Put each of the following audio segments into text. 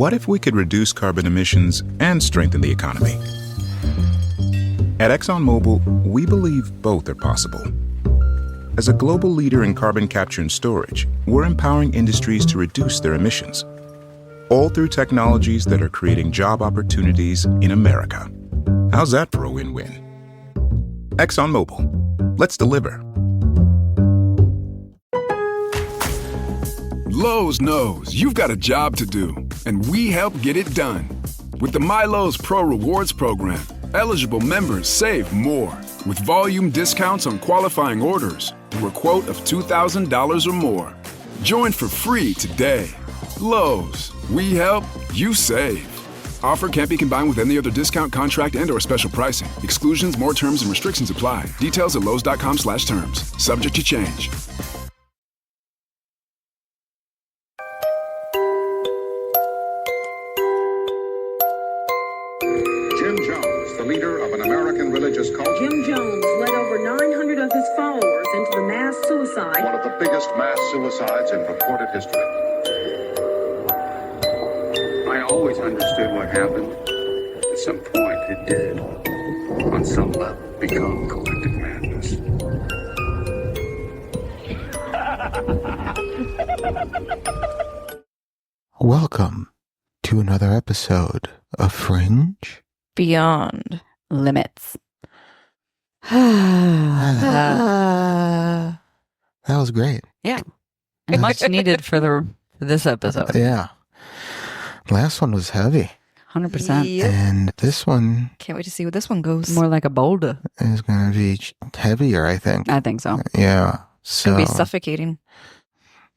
What if we could reduce carbon emissions and strengthen the economy? At ExxonMobil, we believe both are possible. As a global leader in carbon capture and storage, we're empowering industries to reduce their emissions, all through technologies that are creating job opportunities in America. How's that for a win-win? ExxonMobil. Let's deliver. Lowe's knows you've got a job to do, and we help get it done. With the MyLowe's Pro Rewards program, eligible members save more with volume discounts on qualifying orders through a quote of $2,000 or more. Join for free today. Lowe's, we help, you save. Offer can't be combined with any other discount, contract, and/or special pricing. Exclusions, more terms, and restrictions apply. Details at lowes.com/terms. Subject to change. Jim Jones, the leader of an American religious cult. Jim Jones led over 900 of his followers into the mass suicide. One of the biggest mass suicides in recorded history. I always understood what happened. At some point, it did, on some level, become collective madness. Welcome to another episode of Fringe Beyond Limits. That was great. Yeah. Much needed for this episode. Yeah. Last one was heavy. 100%. Yep. And this one Can't wait to see where this one goes. More like a boulder. is going to be heavier, I think. I think so. Yeah. It's going So, to be suffocating.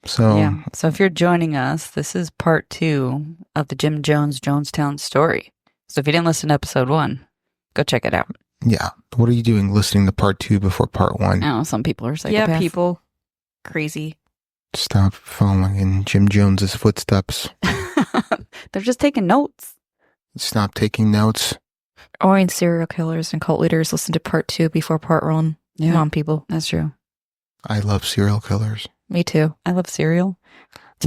so Yeah. So if you're joining us, this is part 2 of the Jim Jones Jonestown story. So if you didn't listen to episode 1, go check it out. yeah. What are you doing listening to part 2 before part 1? I know, some people are psychopaths. Yeah, people. Crazy. Stop following in Jim Jones's footsteps. They're just taking notes. Stop taking notes. Only serial killers and cult leaders listen to part 2 before part 1. Yeah. Come on, people. That's true. I love serial killers. Me too. I love cereal.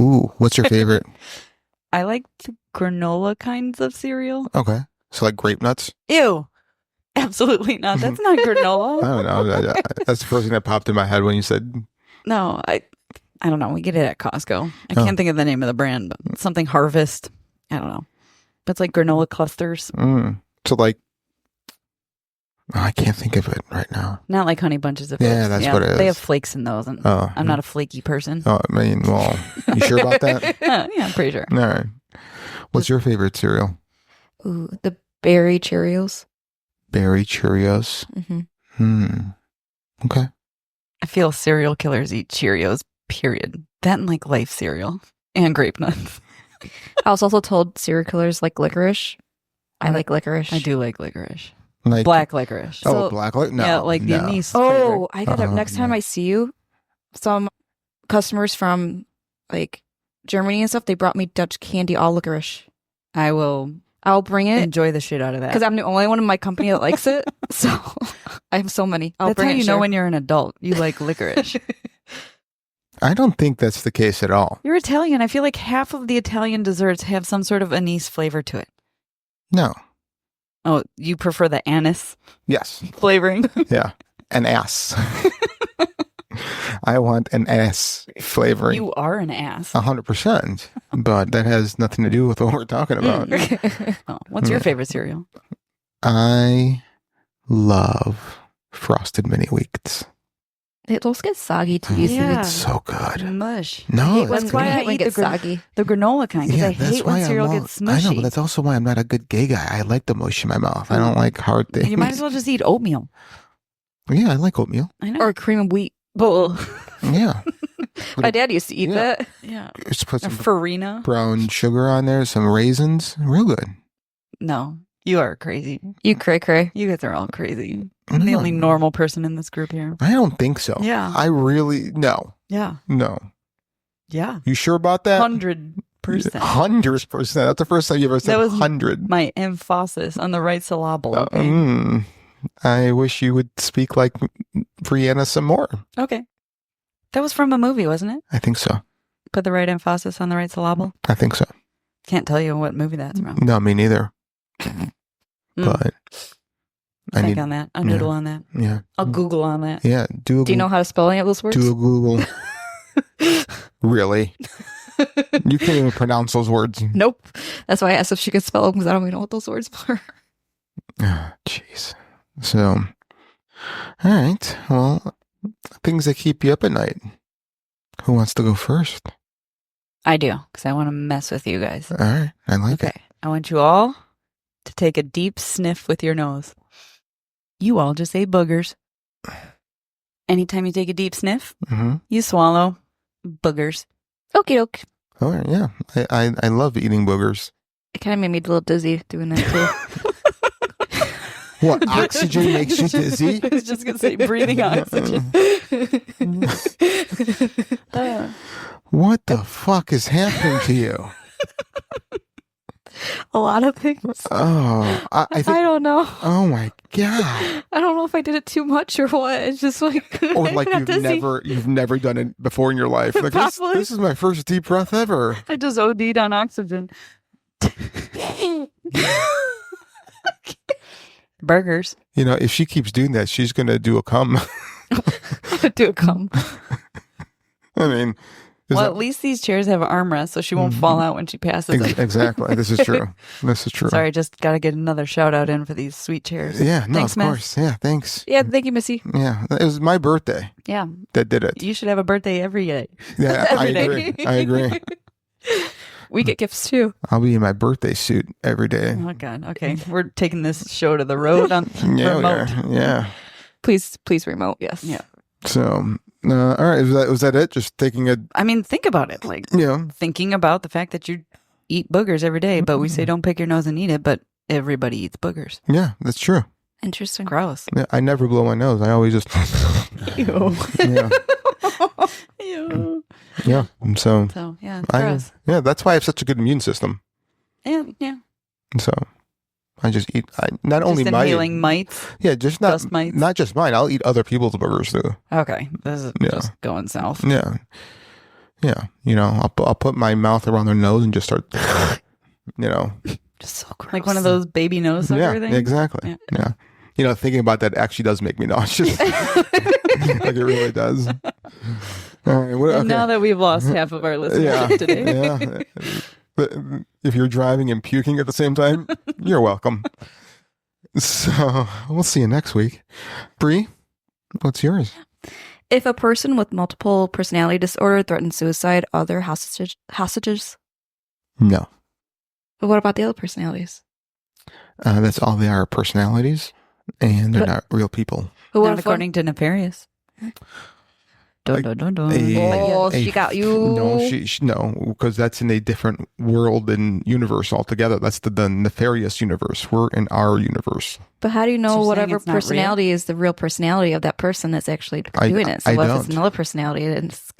Ooh, what's your favorite? I like the granola kinds of cereal. Okay. So like grape nuts? Ew. Absolutely not. That's not I granola. don't know. That's the first thing that popped in my head when you said, No, I don't know. We get it at Costco. I Oh. can't think of the name of the brand, but something Harvest. I don't know. But it's like granola clusters. So like, oh, I can't think of it right now. Not like honey bunches of Yeah, oats. that's what it They is. have flakes in those. And Oh, I'm not a flaky person. Oh, I mean, well, you sure about that? Yeah, I'm pretty sure. All right. What's your favorite cereal? Ooh, the berry Cheerios. Berry Cheerios. Mm-hmm. Okay. I feel serial killers eat Cheerios, period. That and like Life cereal and grape nuts. I was also told serial killers like licorice. I like licorice. I do like licorice. Like Black licorice. Oh, So- black light? No. yeah, like the no. anise. Oh, I got Uh-huh, next time yeah. I see you, some customers from like Germany and stuff, they brought me Dutch candy all licorice. I will I'll bring it enjoy the shit out of that. because I'm the only one in my company that likes it. So I have so many. I'll That's bring how it. you know Share. when you're an adult. You like licorice. I don't think that's the case at all. You're Italian. I feel like half of the Italian desserts have some sort of anise flavor to it. No. Oh, you prefer the anise Yes. flavoring? Yeah. An ass. I want an ass flavoring. You are an ass. 100%. But that has nothing to do with what we're talking about. Oh, what's your favorite cereal? I love Frosted Mini Wheats. Those get soggy too easily. Yeah. It's so good. Mush. No, That's it's why good. I when eat it gets the soggy. The granola kind because I that's hate when why cereal I'm gets I smushy. know, but that's also why I'm not a good gay guy. I like the mush in my mouth. I don't like hard things. You might as well just eat oatmeal. Yeah, I like oatmeal. I know. Or cream of wheat. Yeah. My dad used to eat Yeah. that. yeah. Just put Or some farina. brown sugar on there, some raisins. Real good. No, you are crazy. You cray cray. You guys are all crazy. I'm the only normal person in this group here. I don't think so. Yeah. I really, no. Yeah. No. Yeah. You sure about that? 100%. 100%. That's the first time you ever said That was 100. My emphasis on the right syllable. Okay. I wish you would speak like Brianna some more. Okay. That was from a movie, wasn't it? I think so. Put the right emphasis on the right syllable. I think so. Can't tell you what movie that's from. No, me neither. But I Think need on that. I'll noodle on that. Yeah. I'll Google on that. Yeah. Do you know how to spell any of those words? a Google. Really? You can't even pronounce those words. Nope. That's why I asked if she could spell them, because I don't even know what those words were. Ah, jeez. So, all right. Well, things that keep you up at night. Who wants to go first? I do, because I want to mess with you guys. All right. I like it. Okay. I want you all to take a deep sniff with your nose. You all just ate boogers. Anytime you take a deep sniff, you swallow boogers. Okie doke. All right. Yeah. I love eating boogers. It kind of made me a little dizzy doing that too. What? Oxygen makes you dizzy? I was just going to say breathing oxygen. What the fuck is happening to you? A lot of things. Oh, I think, I don't know. oh my God. I don't know if I did it too much or what. It's just like, Or like I'm dizzy. you've never done it before in your life. Like this is my first deep breath ever. I just OD'd on oxygen. Burgers. You know, if she keeps doing that, she's gonna do a cum. Do a cum. I mean, Well, at least these chairs have armrests, so she won't fall out when she passes them. exactly. This is true. This is true. Sorry, just got to get another shout out in for these sweet chairs. Yeah, no, Thanks, of Miss. course. Yeah, thanks. Yeah, thank you, Missy. Yeah, it was my birthday Yeah, that did it. you should have a birthday every day. Yeah, I Every day. agree. I agree. We get gifts too. I'll be in my birthday suit every day. Oh God. Okay, we're taking this show to the road on Yeah, we remote. are. Yeah. Please remote. Yes. Yeah. So, all right. Was that it? Just taking a, I mean, think about it. Like thinking about the fact that you eat boogers every day, but we say don't pick your nose and eat it, but everybody eats boogers. Yeah, that's true. Interesting. Gross. Yeah, I never blow my nose. I always just. Ew. Yeah. Ew. Yeah. So. So yeah, it's gross. Yeah, that's why I have such a good immune system. Yeah. So, I just eat. Not only Just my inhaling mites. Yeah, just not dust mites. not just mine. I'll eat other people's boogers too. Okay, this is Yeah. just going south. Yeah. Yeah. You know, I'll put my mouth around their nose and just start. You know. Just so gross. Like one of those baby nose sucker Yeah. things. Exactly. Yeah. You know, thinking about that actually does make me nauseous. Like it really does. All right. Okay. And now that we've lost half of our listeners today. Yeah. But if you're driving and puking at the same time, you're welcome. So we'll see you next week. Bree, what's yours? If a person with multiple personality disorder threatens suicide, are there hostages? No. But what about the other personalities? That's all they are, personalities, and they're not real people. But what Not if according to Nefarious. Dun, dun, dun, dun. Oh, she got you. No, no, because that's in a different world and universe altogether. That's the nefarious universe. We're in our universe. But how do you So know you're saying whatever it's not personality is the real personality of that person that's actually doing it? So I what if it's don't. another personality and it's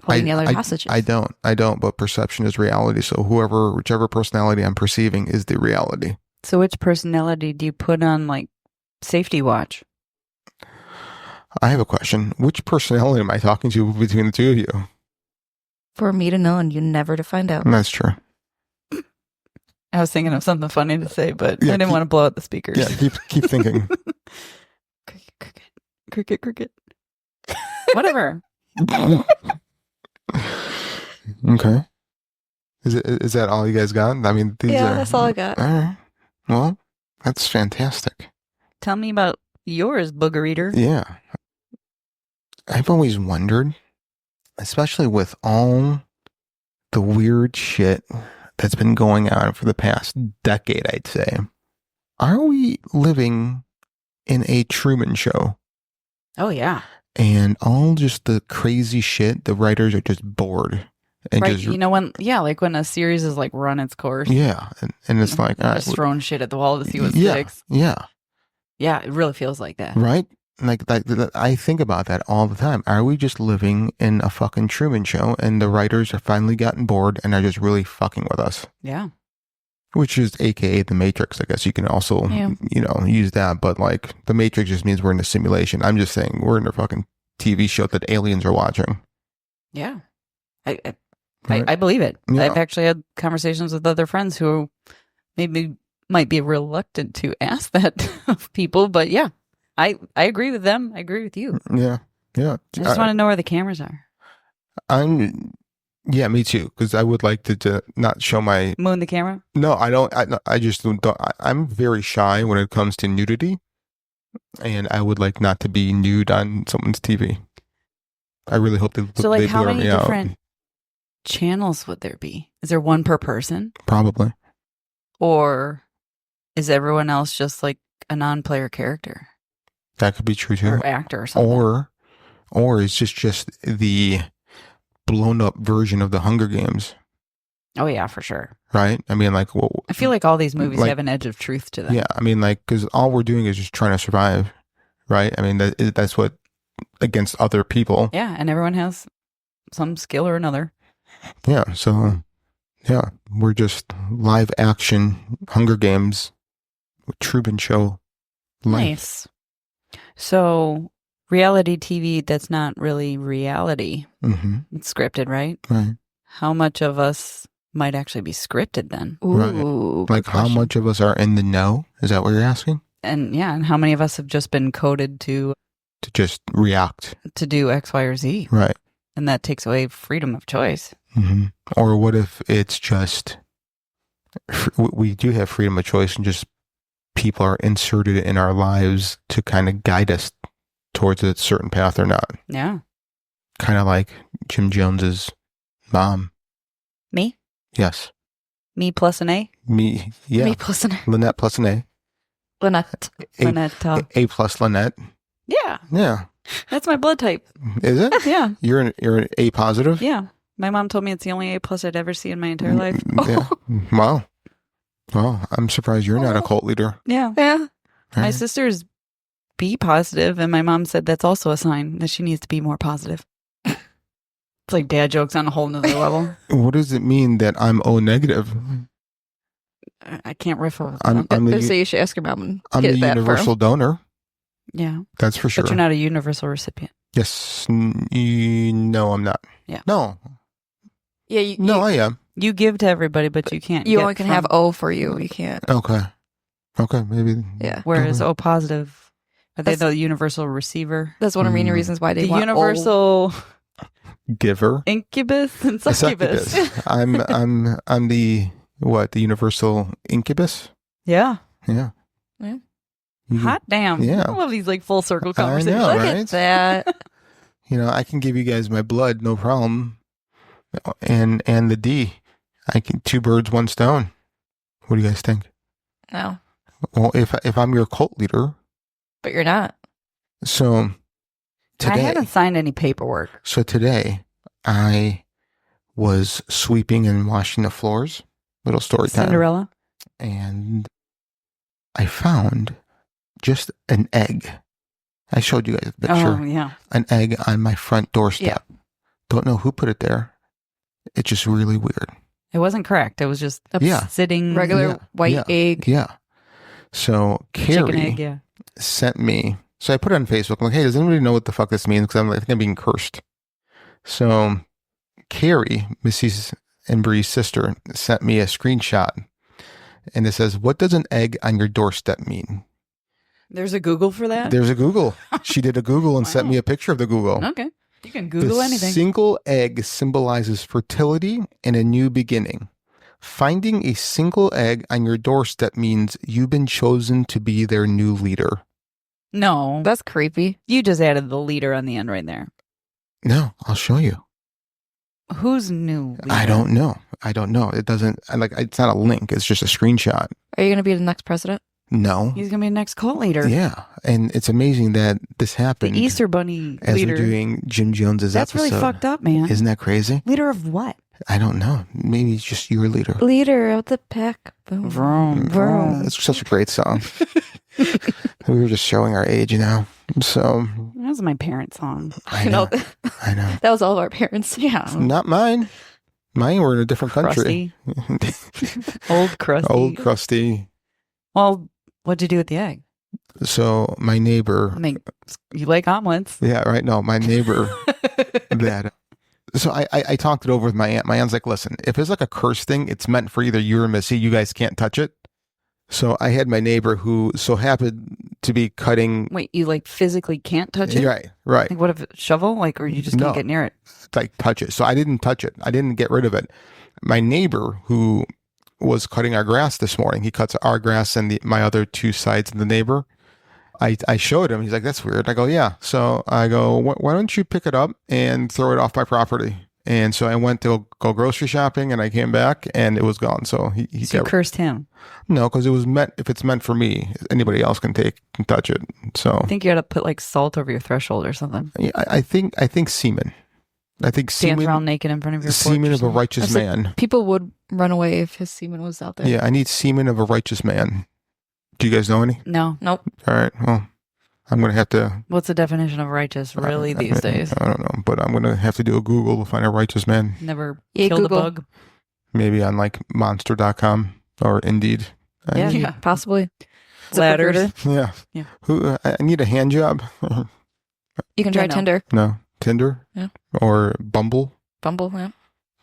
holding the other hostages? I don't, but perception is reality. So whichever personality I'm perceiving is the reality. So which personality do you put on like safety watch? I have a question. Which personality am I talking to between the two of you? For me to know and you never to find out. That's true. I was thinking of something funny to say, but Yeah, I didn't want to blow out the speakers. Yeah, keep thinking. Cricket. Whatever. Okay. Is that all you guys got? I mean, That's all I got. All right. Well, that's fantastic. Tell me about yours, booger eater. Yeah. I've always wondered, especially with all the weird shit that's been going on for the past decade, I'd say, are we living in a Truman Show? Oh yeah. And all just the crazy shit, the writers are just bored. And Right. just, You know when like when a series is like run its course. yeah. And it's like, all Just right, throwing shit at the wall to see what yeah, sticks. yeah. Yeah, it really feels like that. Right? Like I think about that all the time. Are we just living in a fucking Truman Show and the writers have finally gotten bored and are just really fucking with us? Yeah. Which is AKA the Matrix. I guess you can also, use that. But like the Matrix just means we're in a simulation. I'm just saying we're in a fucking TV show that aliens are watching. Yeah. Right. I believe it. Yeah. I've actually had conversations with other friends who maybe might be reluctant to ask that of people, but yeah, I agree with them. I agree with you. Yeah. Yeah. I just want to know where the cameras are. Yeah, me too. Because I would like to not show my. Moon the camera? No, I don't. I just don't. I'm very shy when it comes to nudity. And I would like not to be nude on someone's TV. I really hope they. So, like, they how blur many me out. different channels would there be? Is there one per person? Probably. Or is everyone else just like a non-player character? That could be true too. Or actor or something. Or it's just the blown up version of the Hunger Games. Oh, yeah, for sure. Right? I mean, like, well, I feel like all these movies like, have an edge of truth to them. yeah, I mean, like, because all we're doing is just trying to survive, right? I mean, that's what, against other people. Yeah, and everyone has some skill or another. Yeah, so, yeah, we're just live action Hunger Games, Truman Show. Life. Nice. So, reality TV that's not really reality. Mm-hmm. It's scripted, right? Right. How much of us might actually be scripted then? Ooh. Like, how much of us are in the know? Is that what you're asking? And yeah, and how many of us have just been coded to Just react. to do X, Y, or Z? Right. And that takes away freedom of choice. Mm-hmm. Or what if it's just, we do have freedom of choice and just people are inserted in our lives to kind of guide us towards a certain path or not. Yeah. Kind of like Jim Jones's mom. Me? Yes. Me plus an A? Me. Yeah. Me plus an Lynette plus an A. Lynette. Lynette. A plus Lynette. Yeah. Yeah. That's my blood type. Is it? Yeah. You're an A positive? Yeah. My mom told me it's the only A plus I'd ever see in my entire life. Yeah. Wow. Well, I'm surprised you're not a cult leader. Yeah. Yeah. My Right? sister's B positive, and my mom said that's also a sign that she needs to be more positive. It's like dad jokes on a whole nother level. What does it mean that I'm O negative? I can't riff over I'm So the you should ask your mom and I'm get the that universal donor. Yeah. That's for sure. But you're not a universal recipient. Yes. No, I'm not. Yeah. No. Yeah. No, I am. You give to everybody, but you can't. You get only can from- have O for you. You can't. Okay. Okay. Maybe. Yeah. Whereas Okay. O positive, are they That's- the universal receiver? That's one of the main reasons why they The want universal Giver. incubus and A succubus. I'm the what? The universal incubus? Yeah. Yeah. Yeah. You- Hot damn. Yeah. I love these like full circle I conversations. know, Look right? at that. You know, I can give you guys my blood, no problem. And the D. I can 2 birds, 1 stone. What do you guys think? No, Well, if I'm your cult leader, but you're not. so I today, haven't signed any paperwork. I was sweeping and washing the floors. Little story time. Cinderella. And I found just an egg. I showed you guys a picture. Oh, yeah. An egg on my front doorstep. Don't know who put it there. It's just really weird. It wasn't correct. It was just Yeah. sitting Regular Yeah, white yeah, egg. Yeah. So chicken Carrie egg. Yeah. sent me. So I put it on Facebook. I'm like, hey, does anybody know what the fuck this means? Because I think I'm being cursed. So Carrie, Missy's and Bree's sister, sent me a screenshot. And it says, what does an egg on your doorstep mean? There's a Google for that? There's a Google. She did a Google and sent Wow. me a picture of the Google. Okay. You can Google The anything. single egg symbolizes fertility and a new beginning. Finding a single egg on your doorstep means you've been chosen to be their new leader. No. That's creepy. You just added the leader on the end right there. No, I'll show you. Who's new? Leader? I don't know. It doesn't, it's not a link. It's just a screenshot. Are you going to be the next president? No. He's going to be the next cult leader. Yeah. And it's amazing that this The happened Easter Bunny as leader. we're doing Jim Jones's That's episode. really fucked up, man. Isn't that crazy? Leader of what? I don't know. Maybe it's just your leader. Leader of the pack. Boom. Vroom, vroom. It's such a great song. We were just showing our age, So That was my parents' song. I know. I know. That was all of our parents. Yeah. Not mine. Mine were in a different country. Crusty. Old crusty. Old crusty. Well, what'd you do with the egg? So my neighbor. I mean, you like omelets. Yeah, right. No, my neighbor that So I talked it over with my aunt. My aunt's like, listen, if it's like a curse thing, it's meant for either you or Missy. You guys can't touch it. So I had my neighbor who so happened to be cutting. Wait, you like physically can't touch it? Right. Like what if it shovel? Like, or you just can't get near it? Like touch it. So I didn't touch it. I didn't get rid of it. My neighbor who was cutting our grass this morning, he cuts our grass and my other two sides of the neighbor. I showed him. He's like, that's weird. I go, yeah. So I go, why don't you pick it up and throw it off my property? And so I went to go grocery shopping and I came back and it was gone. So he so you cursed him? No, because it was meant, if it's meant for me, anybody else can touch it. So I think you got to put like salt over your threshold or something. Yeah, I think semen. I think semen. Dance around naked in front of your semen of a righteous man. People would run away if his semen was out there. Yeah, I need semen of a righteous man. Do you guys know any? No. Nope. All right. Well, I'm going to have to. What's the definition of righteous really these days? I don't know, but I'm going to have to do a Google to find a righteous man. Never killed Google. a bug. Maybe on like monster.com or Indeed. Yeah, possibly. Ladders. Yeah. Who? I need a hand job. You can try no. Tinder. No. Tinder? Yeah. Or Bumble? Bumble, yeah.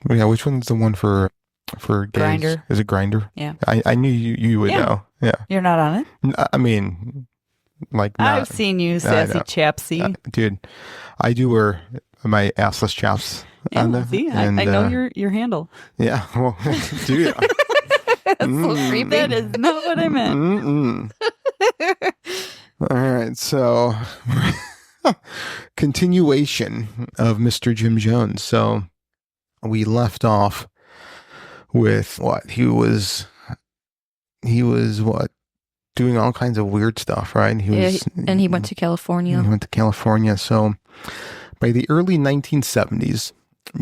Yeah, which one's the one for gays? Grindr. Is it Grindr? Yeah. I knew you would know. Yeah. You're not on it? I mean, like not. I've seen you, sassy chapsy. Dude, I do wear my assless chaps on there. See, I know your handle. Yeah. Well, dude. That's so creepy. That is not what I meant. All right. So, continuation of Mr. Jim Jones. So, we left off with what? He was what? Doing all kinds of weird stuff, right? And he went to California. He went to California. So, by the early 1970s,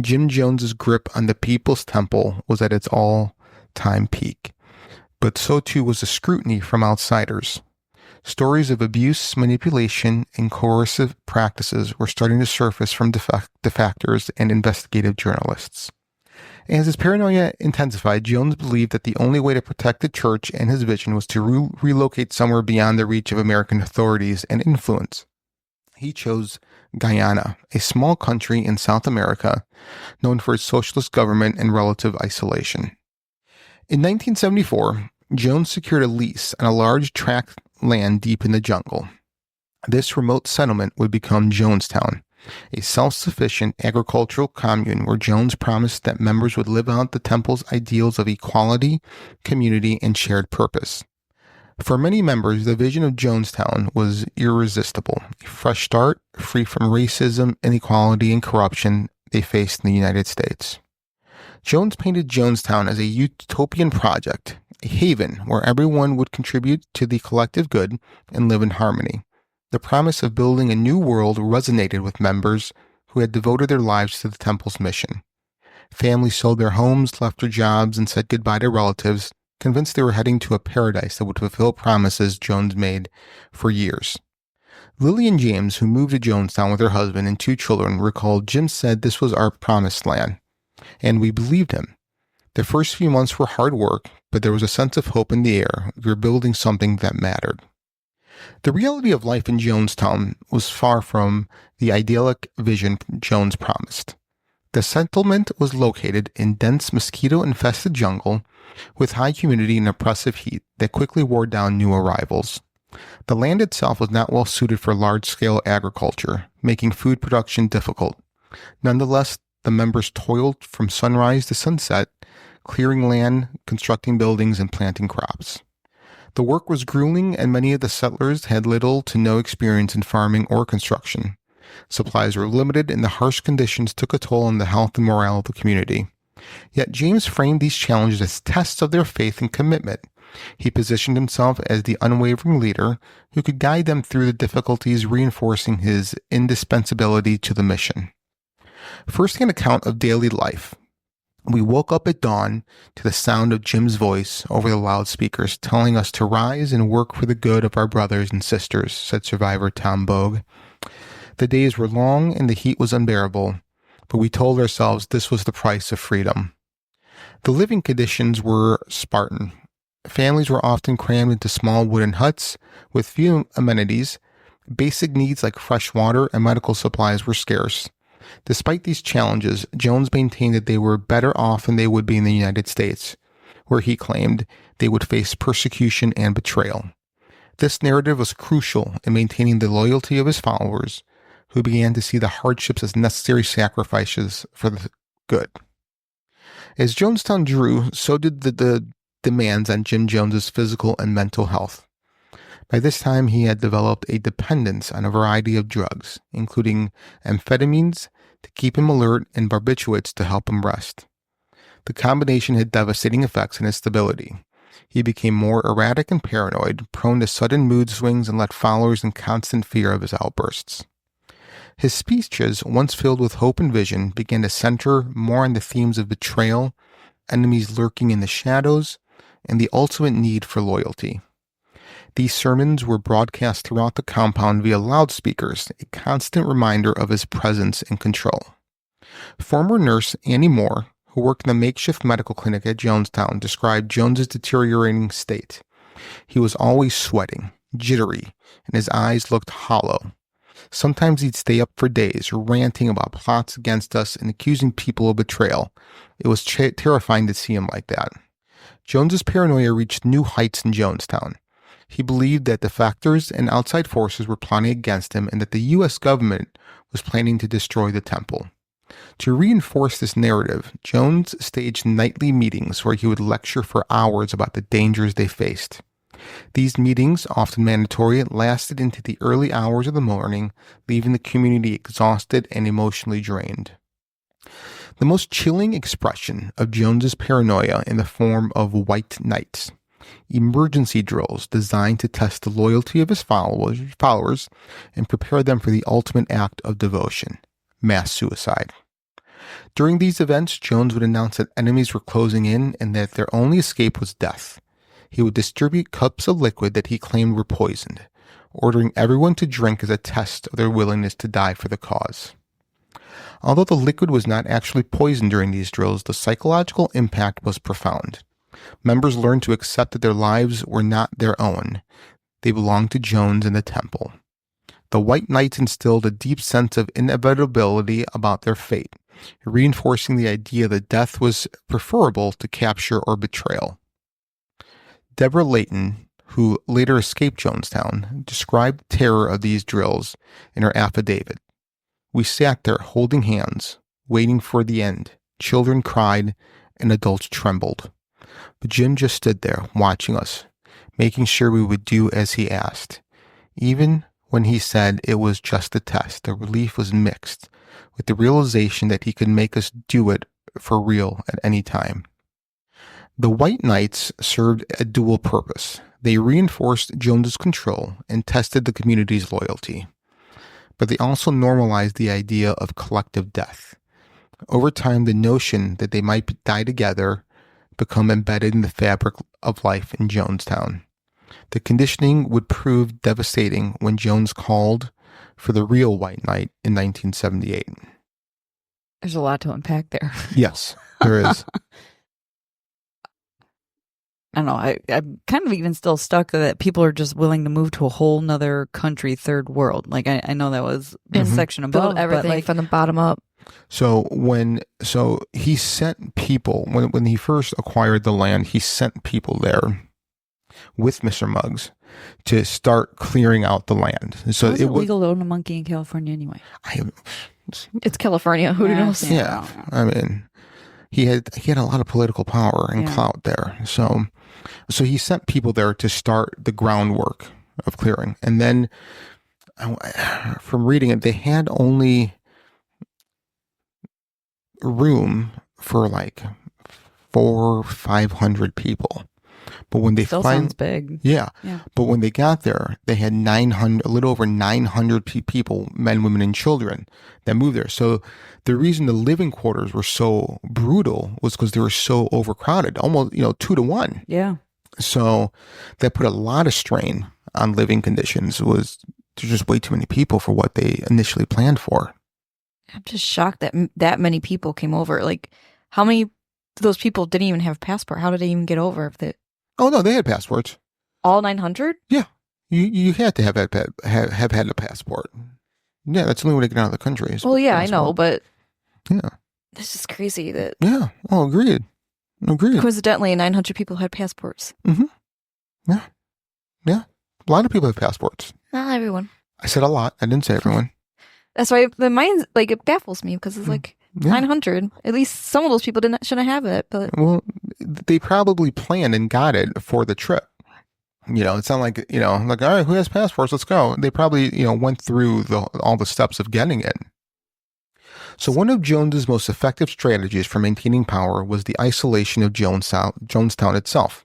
Jim Jones's grip on the People's Temple was at its all-time peak. But so too was the scrutiny from outsiders. Stories of abuse, manipulation, and coercive practices were starting to surface from defectors and investigative journalists. As his paranoia intensified, Jones believed that the only way to protect the church and his vision was to relocate somewhere beyond the reach of American authorities and influence. He chose Guyana, a small country in South America, known for its socialist government and relative isolation. In 1974, Jones secured a lease on a large tract of land deep in the jungle. This remote settlement would become Jonestown, a self-sufficient agricultural commune where Jones promised that members would live out the temple's ideals of equality, community, and shared purpose. For many members, the vision of Jonestown was irresistible, a fresh start, free from racism, inequality, and corruption they faced in the United States. Jones painted Jonestown as a utopian project, a haven where everyone would contribute to the collective good and live in harmony. The promise of building a new world resonated with members who had devoted their lives to the temple's mission. Families sold their homes, left their jobs, and said goodbye to relatives, convinced they were heading to a paradise that would fulfill promises Jones made for years. Lillian James, who moved to Jonestown with her husband and 2 children, recalled, "Jim said this was our promised land, and we believed him. The first few months were hard work, but there was a sense of hope in the air. We were building something that mattered." The reality of life in Jonestown was far from the idyllic vision Jones promised. The settlement was located in dense mosquito-infested jungle with high humidity and oppressive heat that quickly wore down new arrivals. The land itself was not well suited for large-scale agriculture, making food production difficult. Nonetheless, the members toiled from sunrise to sunset, clearing land, constructing buildings, and planting crops. The work was grueling, and many of the settlers had little to no experience in farming or construction. Supplies were limited, and the harsh conditions took a toll on the health and morale of the community. Yet James framed these challenges as tests of their faith and commitment. He positioned himself as the unwavering leader who could guide them through the difficulties, reinforcing his indispensability to the mission. First-hand account of daily life. We woke up at dawn to the sound of Jim's voice over the loudspeakers telling us to rise and work for the good of our brothers and sisters, said survivor Tom Bogue. The days were long and the heat was unbearable, but we told ourselves this was the price of freedom. The living conditions were Spartan. Families were often crammed into small wooden huts with few amenities. Basic needs like fresh water and medical supplies were scarce. Despite these challenges, Jones maintained that they were better off than they would be in the United States, where he claimed they would face persecution and betrayal. This narrative was crucial in maintaining the loyalty of his followers, who began to see the hardships as necessary sacrifices for the good. As Jonestown grew, so did the demands on Jim Jones's physical and mental health. By this time, he had developed a dependence on a variety of drugs, including amphetamines to keep him alert and barbiturates to help him rest. The combination had devastating effects on his stability. He became more erratic and paranoid, prone to sudden mood swings, and left followers in constant fear of his outbursts. His speeches, once filled with hope and vision, began to center more on the themes of betrayal, enemies lurking in the shadows, and the ultimate need for loyalty. These sermons were broadcast throughout the compound via loudspeakers, a constant reminder of his presence and control. Former nurse Annie Moore, who worked in the makeshift medical clinic at Jonestown, described Jones's deteriorating state. He was always sweating, jittery, and his eyes looked hollow. Sometimes he'd stay up for days, ranting about plots against us and accusing people of betrayal. It was terrifying to see him like that. Jones's paranoia reached new heights in Jonestown. He believed that defectors and outside forces were plotting against him and that the U.S. government was planning to destroy the temple. To reinforce this narrative, Jones staged nightly meetings where he would lecture for hours about the dangers they faced. These meetings, often mandatory, lasted into the early hours of the morning, leaving the community exhausted and emotionally drained. The most chilling expression of Jones's paranoia in the form of white nights, emergency drills designed to test the loyalty of his followers and prepare them for the ultimate act of devotion, mass suicide. During these events, Jones would announce that enemies were closing in and that their only escape was death. He would distribute cups of liquid that he claimed were poisoned, ordering everyone to drink as a test of their willingness to die for the cause. Although the liquid was not actually poisoned during these drills, the psychological impact was profound. Members learned to accept that their lives were not their own. They belonged to Jones and the temple. The White Knights instilled a deep sense of inevitability about their fate, reinforcing the idea that death was preferable to capture or betrayal. Deborah Layton, who later escaped Jonestown, described the terror of these drills in her affidavit. "We sat there holding hands, waiting for the end. Children cried and adults trembled. But Jim just stood there, watching us, making sure we would do as he asked. Even when he said it was just a test, the relief was mixed with the realization that he could make us do it for real at any time." The White Knights served a dual purpose. They reinforced Jones's control and tested the community's loyalty. But they also normalized the idea of collective death. Over time, the notion that they might die together become embedded in the fabric of life in Jonestown. The conditioning would prove devastating when Jones called for the real White Knight in 1978. There's a lot to unpack there. Yes, there is. I don't know. I'm kind of even still stuck that people are just willing to move to a whole nother country, third world. Like I know that was the section above, Build everything but like, from the bottom up. So he sent people when he first acquired the land, he sent people there with Mr. Muggs to start clearing out the land. So it was illegal to own a monkey in California anyway. It's California. Who knows? Yeah, I mean, he had a lot of political power and clout there. So he sent people there to start the groundwork of clearing. And then from reading it, they had only room for like 400 or 500 people. But when they sounds big. Yeah. But when they got there, they had a little over 900 people, men, women, and children that moved there. So the reason the living quarters were so brutal was because they were so overcrowded, almost 2 to 1. Yeah. So that put a lot of strain on living conditions. There's just way too many people for what they initially planned for. I'm just shocked that many people came over. Like, how many of those people didn't even have a passport? How did they even get over? Oh no, they had passports. All 900? Yeah, you had to have had a passport. Yeah, that's the only way to get out of the country. Well, yeah, I know, but yeah, this is crazy that. Yeah. Oh, agreed. Coincidentally, 900 people had passports. Mm-hmm. Yeah. A lot of people have passports. Not everyone. I said a lot. I didn't say everyone. That's why the mind, like, it baffles me because it's like 900. At least some of those people shouldn't have it. But well, they probably planned and got it for the trip. It's not like, like, all right, who has passports? Let's go. They probably, went through all the steps of getting it. So one of Jones's most effective strategies for maintaining power was the isolation of Jonestown itself.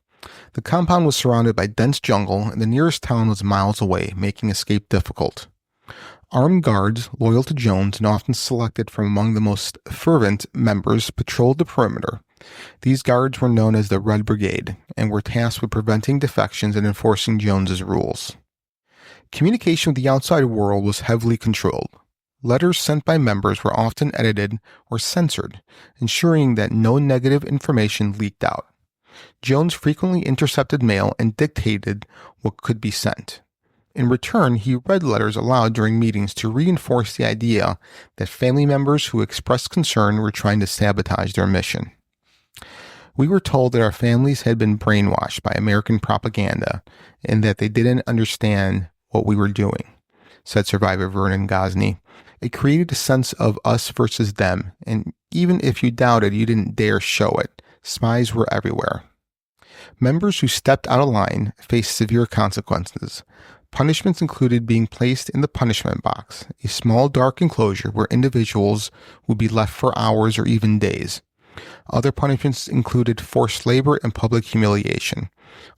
The compound was surrounded by dense jungle, and the nearest town was miles away, making escape difficult. Armed guards, loyal to Jones and often selected from among the most fervent members, patrolled the perimeter. These guards were known as the Red Brigade and were tasked with preventing defections and enforcing Jones's rules. Communication with the outside world was heavily controlled. Letters sent by members were often edited or censored, ensuring that no negative information leaked out. Jones frequently intercepted mail and dictated what could be sent. In return, he read letters aloud during meetings to reinforce the idea that family members who expressed concern were trying to sabotage their mission. We were told that our families had been brainwashed by American propaganda and that they didn't understand what we were doing, said survivor Vernon Gosney. It created a sense of us versus them, and even if you doubted, you didn't dare show it. Spies were everywhere. Members who stepped out of line faced severe consequences. Punishments included being placed in the punishment box, a small dark enclosure where individuals would be left for hours or even days. Other punishments included forced labor and public humiliation,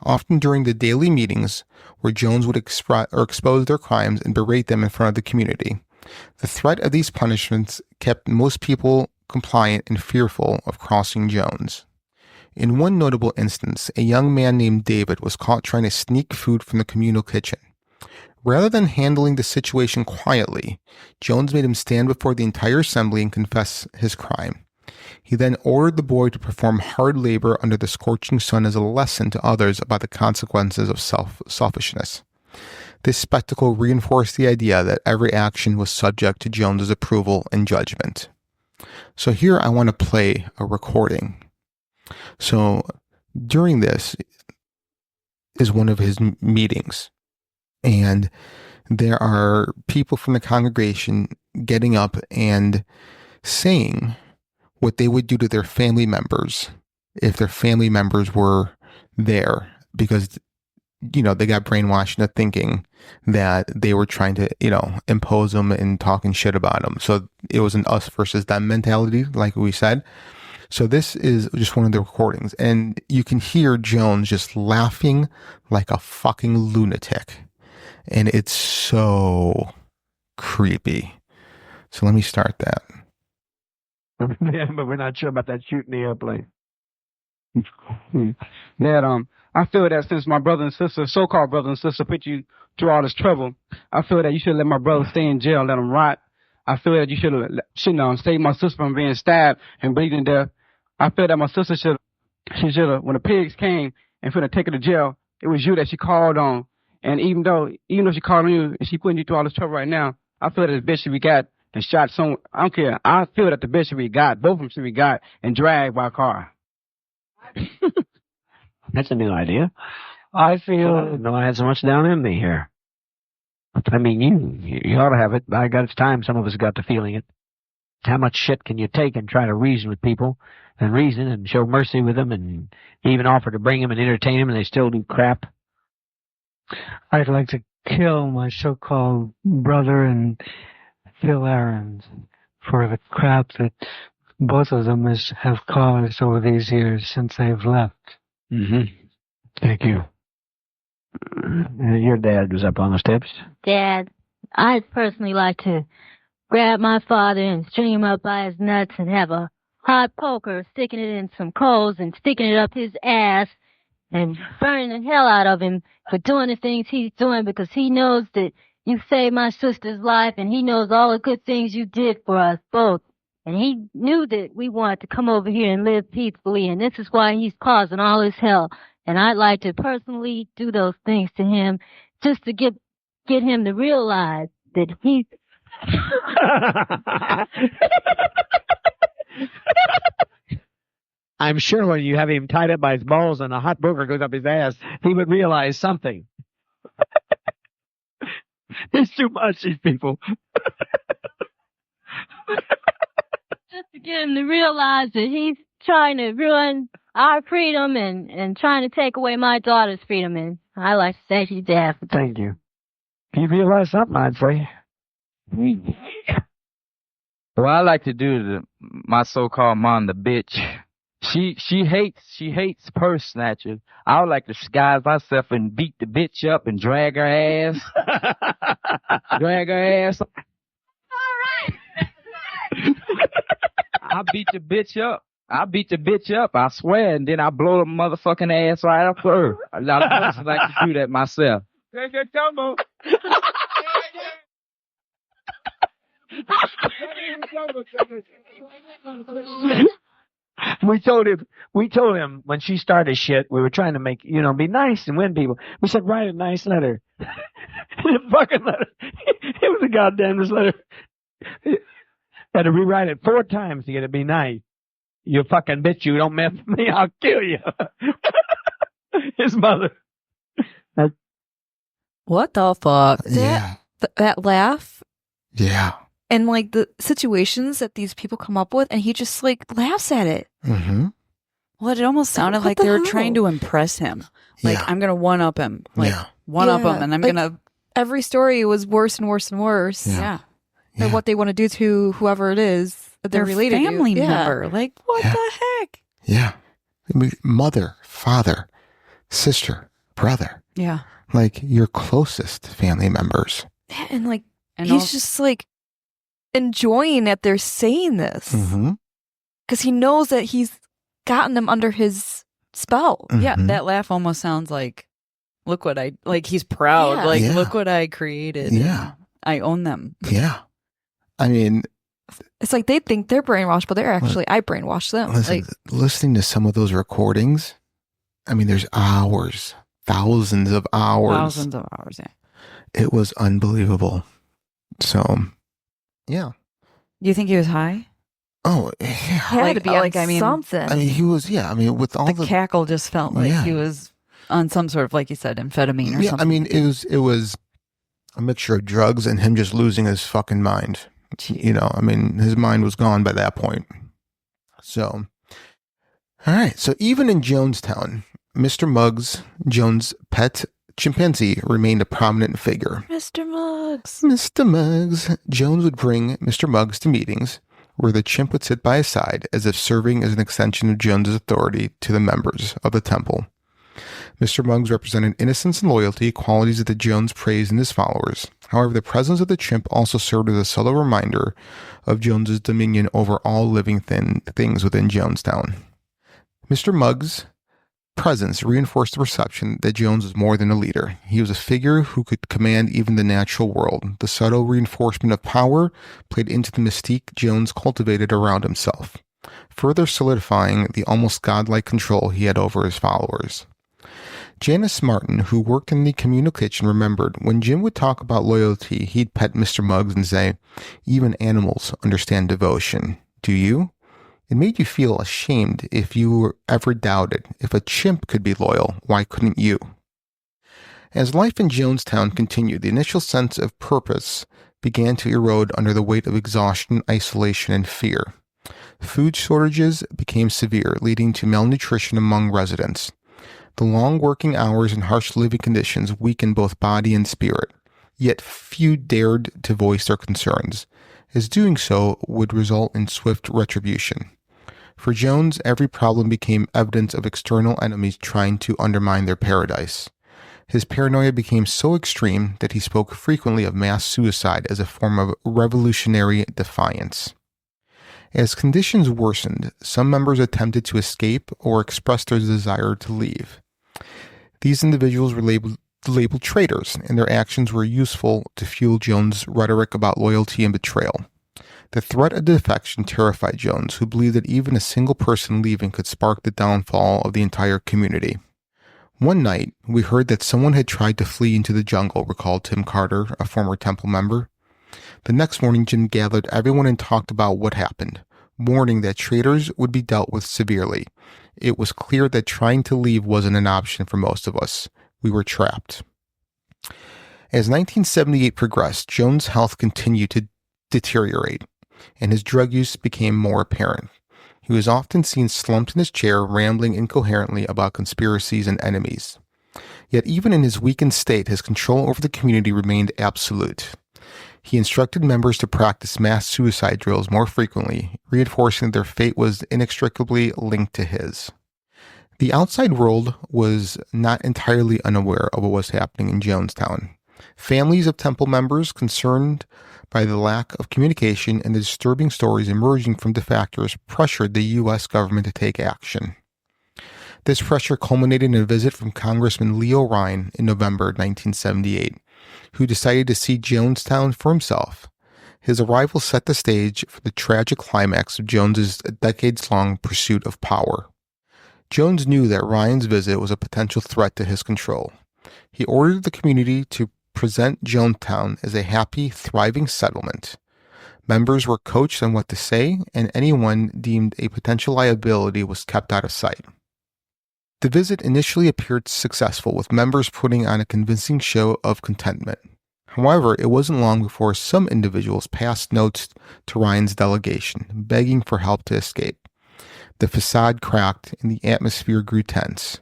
often during the daily meetings where Jones would expose their crimes and berate them in front of the community. The threat of these punishments kept most people compliant and fearful of crossing Jones. In one notable instance, a young man named David was caught trying to sneak food from the communal kitchen. Rather than handling the situation quietly, Jones made him stand before the entire assembly and confess his crime. He then ordered the boy to perform hard labor under the scorching sun as a lesson to others about the consequences of selfishness. This spectacle reinforced the idea that every action was subject to Jones's approval and judgment. So here I want to play a recording. So during this is one of his meetings, and there are people from the congregation getting up and saying what they would do to their family members if their family members were there, because, they got brainwashed into thinking that they were trying to, impose them and talking shit about them. So it was an us versus them mentality, like we said. So this is just one of the recordings, and you can hear Jones just laughing like a fucking lunatic. And it's so creepy. So let me start that. Yeah, but we're not sure about that shooting the airplane. That I feel that since my brother and sister, so-called brother and sister, put you through all this trouble, I feel that you should let my brother stay in jail, let him rot. I feel that you should save my sister from being stabbed and bleeding to death. I feel that my sister should have, when the pigs came and finna take her to jail, it was you that she called on. And even though she called on you and she putting you through all this trouble right now, I feel that the bitch should be got and shot some. I don't care. I feel that the bitch should be got. Both of them should be got and dragged by a car. That's a new idea. I feel no, I had so much down in me here. I mean, you ought to have it. By God, it's time some of us got to feeling it. How much shit can you take and try to reason with people and reason and show mercy with them and even offer to bring them and entertain them and they still do crap? I'd like to kill my so-called brother and Phil Aarons for the crap that both of them have caused over these years since they've left. Mm-hmm. Thank you. Your dad was up on the steps. Dad, I'd personally like to grab my father and string him up by his nuts and have a hot poker, sticking it in some coals and sticking it up his ass and burning the hell out of him for doing the things he's doing, because he knows that you saved my sister's life and he knows all the good things you did for us both. And he knew that we wanted to come over here and live peacefully, and this is why he's causing all this hell. And I'd like to personally do those things to him just to get him to realize that he's I'm sure when you have him tied up by his balls and a hot booger goes up his ass, he would realize something. It's too much, these people. Just to get him to realize that he's trying to ruin our freedom and trying to take away my daughter's freedom. And I like to say she's deaf. Thank you. If you realize something, I'd say. Well, I like to do my so-called mom, the bitch. She hates purse snatchers. I would like to disguise myself and beat the bitch up and drag her ass. Drag her ass. All right. I'll beat the bitch up. I swear, and then I blow the motherfucking ass right up her. A lot of persons like to do that myself. We told him when she started shit, we were trying to make, be nice and win people. We said, write a nice letter. The fucking letter. It was a goddamn letter. Had to rewrite it 4 times to get it to be nice. You fucking bitch, you don't mess with me, I'll kill you. His mother. What the fuck? Yeah. That laugh. Yeah. And like the situations that these people come up with, and he just like laughs at it. Mm-hmm. Well, it almost sounded like they were trying to impress him. Like, I'm going to one-up him. Like, one-up him, and I'm going to... Every story was worse and worse and worse. Yeah. And what they want to do to whoever it is that they're related family to. member. Like, what the heck? Yeah. I mean, mother, father, sister, brother. Yeah. Like, your closest family members. Yeah, and like, he's just like enjoying that they're saying this. Mm-hmm. Because he knows that he's gotten them under his spell. Mm-hmm. Yeah, that laugh almost sounds like, look what I, like he's proud. Yeah. Like, Yeah. look what I created. Yeah. I own them. Yeah. I mean, it's like they think they're brainwashed, but they're actually, I brainwashed them. Listen, Like, listening to some of those recordings, I mean, there's hours, thousands of hours. Yeah. It was unbelievable. So, yeah. You think he was high? Oh, yeah. had to be on something. I mean, he was, with all the cackle just felt like he was on some sort of, like you said, amphetamine or something. I mean, it was a mixture of drugs and him just losing his fucking mind. I mean, his mind was gone by that point. So, all right. So even in Jonestown, Mr. Muggs, Jones' pet chimpanzee, remained a prominent figure. Mr. Muggs. Mr. Muggs. Jones would bring Mr. Muggs to meetings where the chimp would sit by his side as if serving as an extension of Jones's authority to the members of the temple. Mr. Muggs represented innocence and loyalty, qualities that Jones praised in his followers. However, the presence of the chimp also served as a subtle reminder of Jones's dominion over all living things within Jonestown. Mr. Muggs' presence reinforced the perception that Jones was more than a leader. He was a figure who could command even the natural world. The subtle reinforcement of power played into the mystique Jones cultivated around himself, further solidifying the almost godlike control he had over his followers. Janice Martin, who worked in the communal kitchen, remembered when Jim would talk about loyalty, he'd pet Mr. Muggs and say, "Even animals understand devotion. Do you? It made you feel ashamed if you were ever doubted. If a chimp could be loyal, why couldn't you?" As life in Jonestown continued, the initial sense of purpose began to erode under the weight of exhaustion, isolation, and fear. Food shortages became severe, leading to malnutrition among residents. The long working hours and harsh living conditions weakened both body and spirit, yet few dared to voice their concerns, as doing so would result in swift retribution. For Jones, every problem became evidence of external enemies trying to undermine their paradise. His paranoia became so extreme that he spoke frequently of mass suicide as a form of revolutionary defiance. As conditions worsened, some members attempted to escape or expressed their desire to leave. These individuals were labeled traitors, and their actions were useful to fuel Jones' rhetoric about loyalty and betrayal. The threat of defection terrified Jones, who believed that even a single person leaving could spark the downfall of the entire community. One night, we heard that someone had tried to flee into the jungle, recalled Tim Carter, a former temple member. The next morning, Jim gathered everyone and talked about what happened, warning that traitors would be dealt with severely. It was clear that trying to leave wasn't an option for most of us. We were trapped. As 1978 progressed, Jones' health continued to deteriorate, and his drug use became more apparent. He was often seen slumped in his chair, rambling incoherently about conspiracies and enemies. Yet even in his weakened state, his control over the community remained absolute. He instructed members to practice mass suicide drills more frequently, reinforcing that their fate was inextricably linked to his. The outside world was not entirely unaware of what was happening in Jonestown. Families of temple members, concerned by the lack of communication and the disturbing stories emerging from defectors, pressured the U.S. government to take action. This pressure culminated in a visit from Congressman Leo Ryan in November 1978, who decided to see Jonestown for himself. His arrival set the stage for the tragic climax of Jones's decades-long pursuit of power. Jones knew that Ryan's visit was a potential threat to his control. He ordered the community to present Jonestown as a happy, thriving settlement. Members were coached on what to say, and anyone deemed a potential liability was kept out of sight. The visit initially appeared successful, with members putting on a convincing show of contentment. However, it wasn't long before some individuals passed notes to Ryan's delegation, begging for help to escape. The facade cracked and the atmosphere grew tense.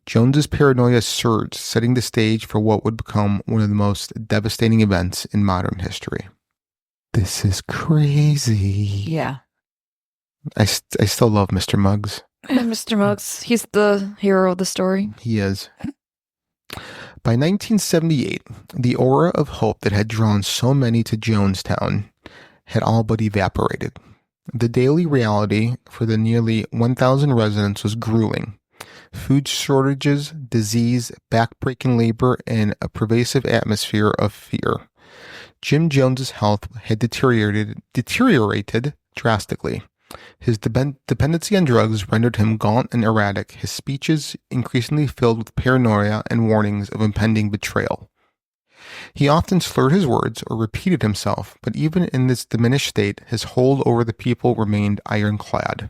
Jones's paranoia surged, setting the stage for what would become one of the most devastating events in modern history. This is crazy. Yeah. I still love Mr. Muggs. Mr. Muggs, he's the hero of the story. He is. By 1978, the aura of hope that had drawn so many to Jonestown had all but evaporated. The daily reality for the nearly 1,000 residents was grueling. Food shortages, disease, backbreaking labor, and a pervasive atmosphere of fear. Jim Jones's health had deteriorated drastically. His dependency on drugs rendered him gaunt and erratic, his speeches increasingly filled with paranoia and warnings of impending betrayal. He often slurred his words or repeated himself, but even in this diminished state, his hold over the people remained ironclad.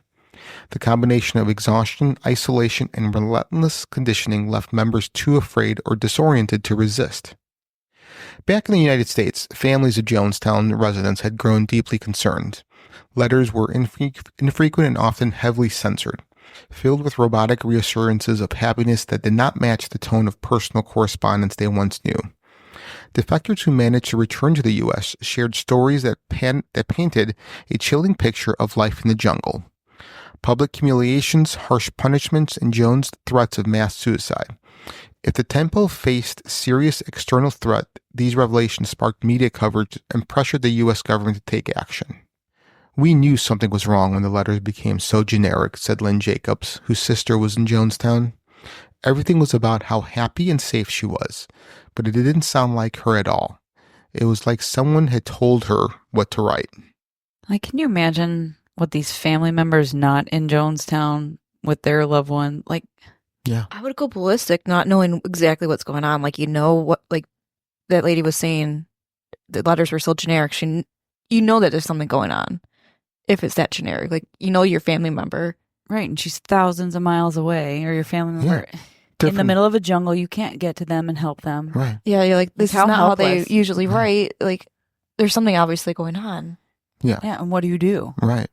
The combination of exhaustion, isolation, and relentless conditioning left members too afraid or disoriented to resist. Back in the United States, families of Jonestown residents had grown deeply concerned. Letters were infrequent and often heavily censored, filled with robotic reassurances of happiness that did not match the tone of personal correspondence they once knew. Defectors who managed to return to the U.S. shared stories that painted a chilling picture of life in the jungle. Public humiliations, harsh punishments, and Jones' threats of mass suicide. If the temple faced serious external threat, these revelations sparked media coverage and pressured the U.S. government to take action. We knew something was wrong when the letters became so generic, said Lynn Jacobs, whose sister was in Jonestown. Everything was about how happy and safe she was, but it didn't sound like her at all. It was like someone had told her what to write. Like, can you imagine what these family members not in Jonestown with their loved one, like? Yeah. I would go ballistic not knowing exactly what's going on. Like, you know what, like that lady was saying, the letters were so generic. You know that there's something going on if it's that generic. Like, you know your family member. Right, and she's thousands of miles away, or your family member. Yeah. In the middle of a jungle, you can't get to them and help them. Right. Yeah, you're like, this is not how they usually Right. write. Like, there's something obviously going on. Yeah. Yeah, and what do you do? Right.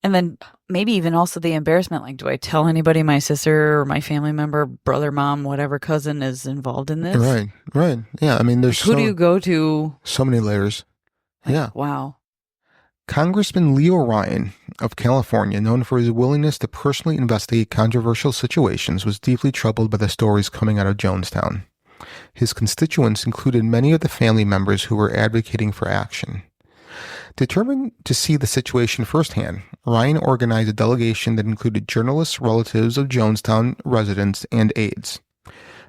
And then maybe even also the embarrassment, like, do I tell anybody my sister or my family member, brother, mom, whatever cousin is involved in this? Right, right. Yeah, I mean, there's who do you go to? So many layers. Yeah. Wow. Congressman Leo Ryan of California, known for his willingness to personally investigate controversial situations, was deeply troubled by the stories coming out of Jonestown. His constituents included many of the family members who were advocating for action. Determined to see the situation firsthand, Ryan organized a delegation that included journalists, relatives of Jonestown residents, and aides.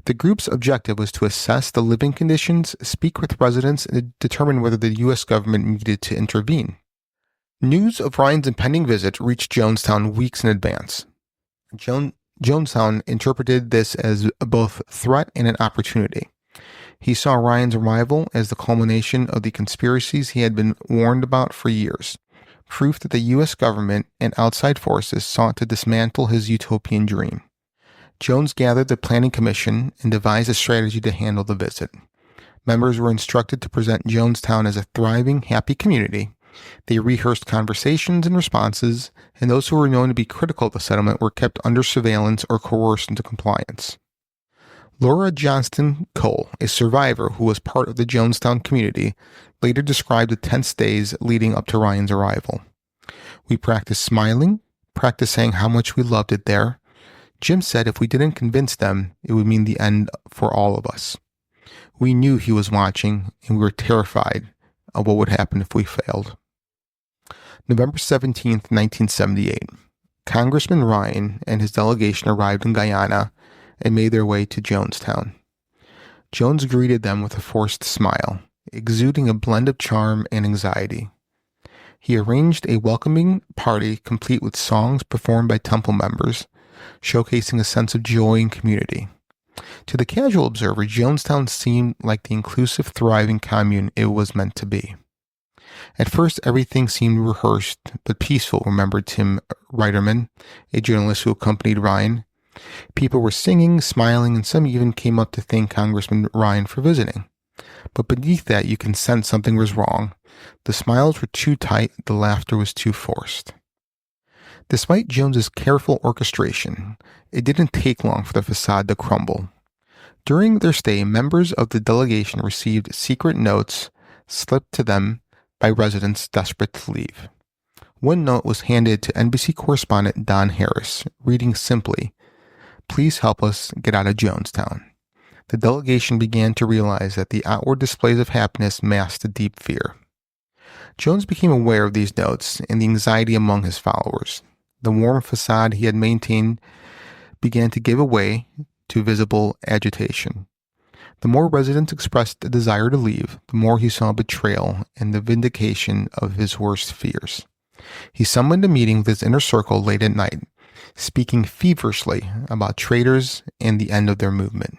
The group's objective was to assess the living conditions, speak with residents, and determine whether the U.S. government needed to intervene. News of Ryan's impending visit reached Jonestown weeks in advance. Jonestown interpreted this as both a threat and an opportunity. He saw Ryan's arrival as the culmination of the conspiracies he had been warned about for years, proof that the U.S. government and outside forces sought to dismantle his utopian dream. Jones gathered the planning commission and devised a strategy to handle the visit. Members were instructed to present Jonestown as a thriving, happy community. They rehearsed conversations and responses, and those who were known to be critical of the settlement were kept under surveillance or coerced into compliance. Laura Johnston Cole, a survivor who was part of the Jonestown community, later described the tense days leading up to Ryan's arrival. We practiced smiling, practiced saying how much we loved it there. Jim said if we didn't convince them, it would mean the end for all of us. We knew he was watching, and we were terrified of what would happen if we failed. November 17th, 1978. Congressman Ryan and his delegation arrived in Guyana and made their way to Jonestown. Jones greeted them with a forced smile, exuding a blend of charm and anxiety. He arranged a welcoming party complete with songs performed by temple members, showcasing a sense of joy and community. To the casual observer, Jonestown seemed like the inclusive, thriving commune it was meant to be. At first, everything seemed rehearsed but peaceful, remembered Tim Reiterman, a journalist who accompanied Ryan. People were singing, smiling, and some even came up to thank Congressman Ryan for visiting. But beneath that, you can sense something was wrong. The smiles were too tight, the laughter was too forced. Despite Jones's careful orchestration, it didn't take long for the facade to crumble. During their stay, members of the delegation received secret notes slipped to them by residents desperate to leave. One note was handed to NBC correspondent Don Harris, reading simply, "Please help us get out of Jonestown." The delegation began to realize that the outward displays of happiness masked a deep fear. Jones became aware of these notes and the anxiety among his followers. The warm facade he had maintained began to give way to visible agitation. The more residents expressed a desire to leave, the more he saw betrayal and the vindication of his worst fears. He summoned a meeting with his inner circle late at night, speaking feverishly about traitors and the end of their movement.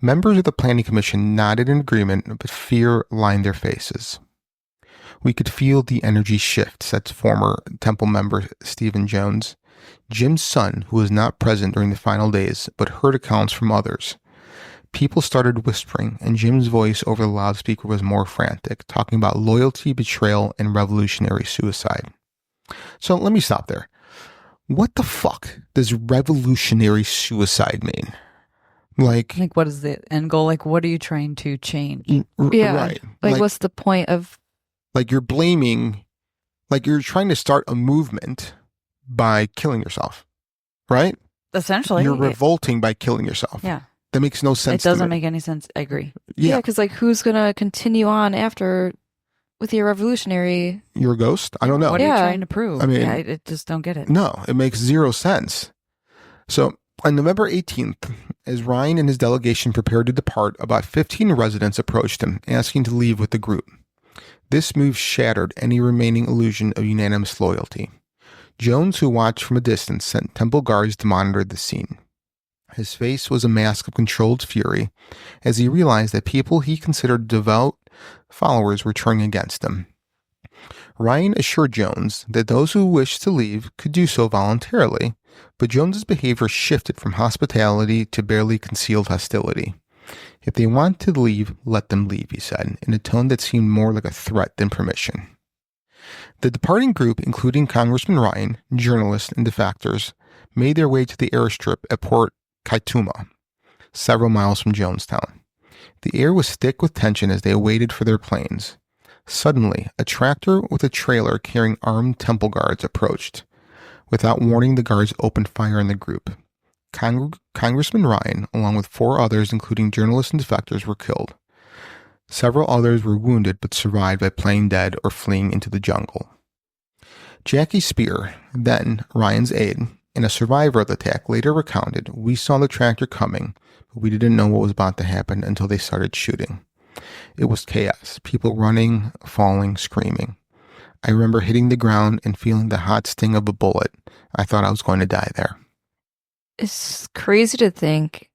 Members of the Planning Commission nodded in agreement, but fear lined their faces. "We could feel the energy shift," said former Temple member Stephen Jones, Jim's son, who was not present during the final days, but heard accounts from others. People started whispering, and Jim's voice over the loudspeaker was more frantic, talking about loyalty, betrayal, and revolutionary suicide. So let me stop there. What the fuck does revolutionary suicide mean? Like what is the end goal? Like, what are you trying to change? Yeah. Right. Like, what's the point of... Like, you're blaming... Like, you're trying to start a movement by killing yourself, right? Essentially. You're revolting by killing yourself. Yeah. That makes no sense. It doesn't make any sense. I agree. Yeah, because like, who's going to continue on after with your revolutionary... You're a ghost? I don't know. What are you trying to prove? I mean... I just don't get it. No, it makes zero sense. So, on November 18th, as Ryan and his delegation prepared to depart, about 15 residents approached him, asking to leave with the group. This move shattered any remaining illusion of unanimous loyalty. Jones, who watched from a distance, sent temple guards to monitor the scene. His face was a mask of controlled fury, as he realized that people he considered devout followers were turning against him. Ryan assured Jones that those who wished to leave could do so voluntarily, but Jones's behavior shifted from hospitality to barely concealed hostility. "If they want to leave, let them leave," he said, in a tone that seemed more like a threat than permission. The departing group, including Congressman Ryan, journalists, and defectors, made their way to the airstrip at Port Kaituma, several miles from Jonestown. The air was thick with tension as they waited for their planes. Suddenly, a tractor with a trailer carrying armed temple guards approached. Without warning, the guards opened fire on the group. Congressman Ryan, along with 4 others, including journalists and defectors, were killed. Several others were wounded but survived by playing dead or fleeing into the jungle. Jackie Spear, then Ryan's aide, and a survivor of the attack, later recounted, "We saw the tractor coming, but we didn't know what was about to happen until they started shooting. It was chaos, people running, falling, screaming. I remember hitting the ground and feeling the hot sting of a bullet. I thought I was going to die there." It's crazy to think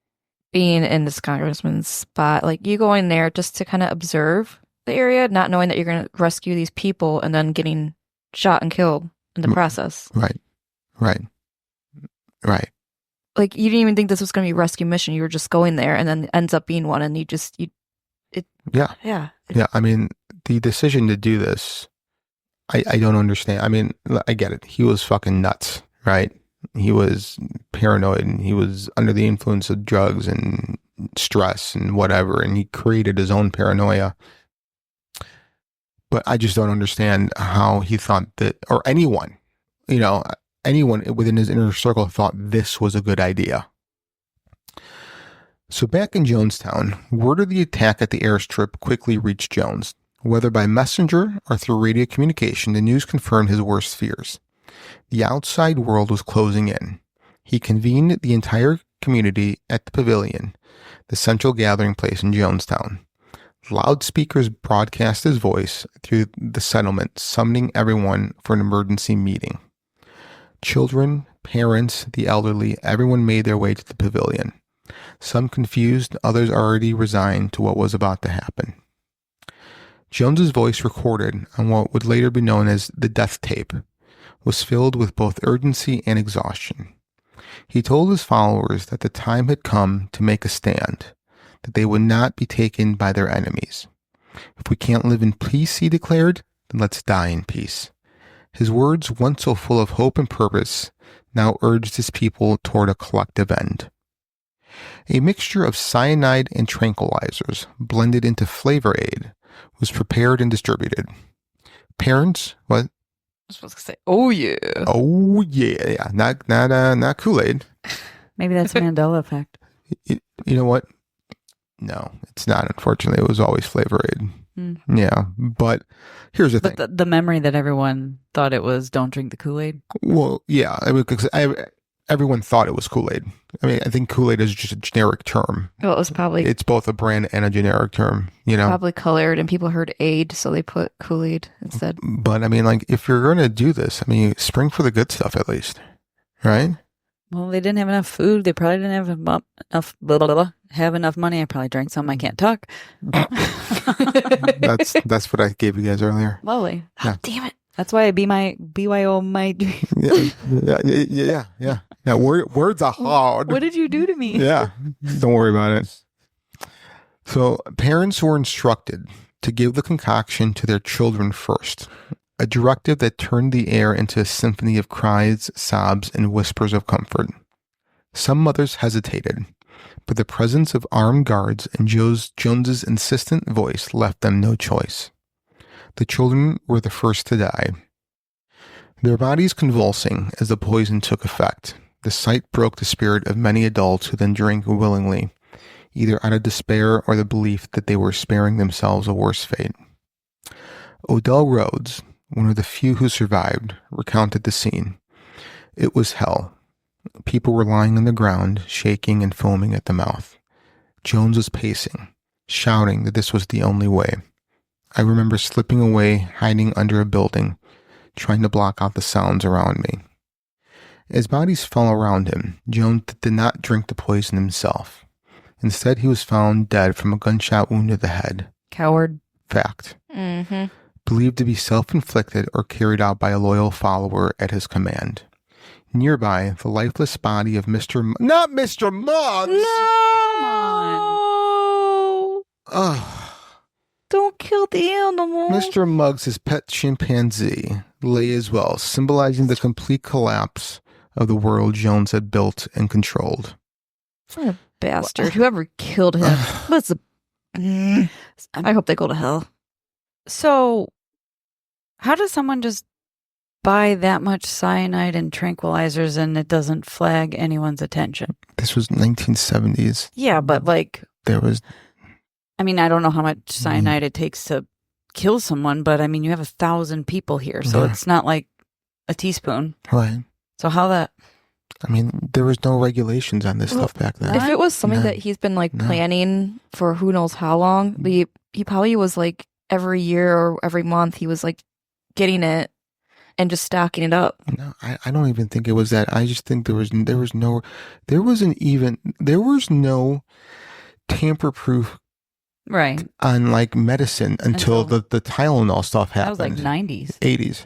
being in this congressman's spot, like you go in there just to kind of observe the area, not knowing that you're going to rescue these people and then getting shot and killed in the process. Right. Like you didn't even think this was going to be a rescue mission. You were just going there, and then it ends up being one, and Yeah. I mean, the decision to do this, I don't understand. I mean, I get it. He was fucking nuts, right? He was paranoid, and he was under the influence of drugs and stress and whatever, and he created his own paranoia. But I just don't understand how he thought that, or anyone within his inner circle thought this was a good idea. So back in Jonestown, word of the attack at the airstrip quickly reached Jones. Whether by messenger or through radio communication, the news confirmed his worst fears. The outside world was closing in. He convened the entire community at the pavilion, the central gathering place in Jonestown. Loudspeakers broadcast his voice through the settlement, summoning everyone for an emergency meeting. Children, parents, the elderly, everyone made their way to the pavilion. Some confused, others already resigned to what was about to happen. Jones's voice, recorded on what would later be known as the death tape, was filled with both urgency and exhaustion. He told his followers that the time had come to make a stand, that they would not be taken by their enemies. If we can't live in peace, he declared, then let's die in peace. His words, once so full of hope and purpose, now urged his people toward a collective end. A mixture of cyanide and tranquilizers, blended into Flavor Aid, was prepared and distributed. Parents, what? I was supposed to say, oh yeah. Oh yeah. Not Kool-Aid. Maybe that's Mandela effect. You know what? No, it's not. Unfortunately, it was always Flavor Aid. Mm. Yeah, but here's the thing. But the memory that everyone thought it was don't drink the Kool-Aid. Well, yeah, I mean, because everyone thought it was Kool-Aid. I mean, I think Kool-Aid is just a generic term. Well, it was probably... It's both a brand and a generic term, you know? Probably colored, and people heard aid, so they put Kool-Aid instead. But, I mean, like, if you're going to do this, I mean, spring for the good stuff at least, right? Well, they didn't have enough food. They probably didn't have enough money. I probably drank some. I can't talk. That's what I gave you guys earlier. Lovely. Yeah. Oh, damn it. That's why I BYO my Yeah. Words are hard. What did you do to me? Yeah. Don't worry about it. So parents were instructed to give the concoction to their children first, a directive that turned the air into a symphony of cries, sobs, and whispers of comfort. Some mothers hesitated, but the presence of armed guards and Jones's insistent voice left them no choice. The children were the first to die. Their bodies convulsing as the poison took effect. The sight broke the spirit of many adults who then drank willingly, either out of despair or the belief that they were sparing themselves a worse fate. Odell Rhodes, one of the few who survived, recounted the scene. It was hell. People were lying on the ground, shaking and foaming at the mouth. Jones was pacing, shouting that this was the only way. I remember slipping away, hiding under a building, trying to block out the sounds around me. As bodies fell around him, Jones did not drink the poison himself. Instead, he was found dead from a gunshot wound to the head. Coward. Fact. Mm-hmm. Believed to be self-inflicted or carried out by a loyal follower at his command. Nearby, the lifeless body of not Mr. Muggs! No! Ugh. Don't kill the animal. Mr. Muggs' pet chimpanzee lay as well, symbolizing the complete collapse of the world Jones had built and controlled. What a bastard. Whoever killed him. I hope they go to hell. So, how does someone just buy that much cyanide and tranquilizers and it doesn't flag anyone's attention? This was 1970s. Yeah, but like... There was... I mean, I don't know how much cyanide it takes to kill someone, but I mean, you have 1,000 people here, so it's not like a teaspoon. Right. So how that... I mean, there was no regulations on this stuff back then. If it was something that he's been like planning for who knows how long, he probably was like every year or every month he was like getting it and just stocking it up. No, I don't even think it was that. I just think there was no tamper-proof Right. on like medicine until the Tylenol stuff happened. That was like 90s. 80s.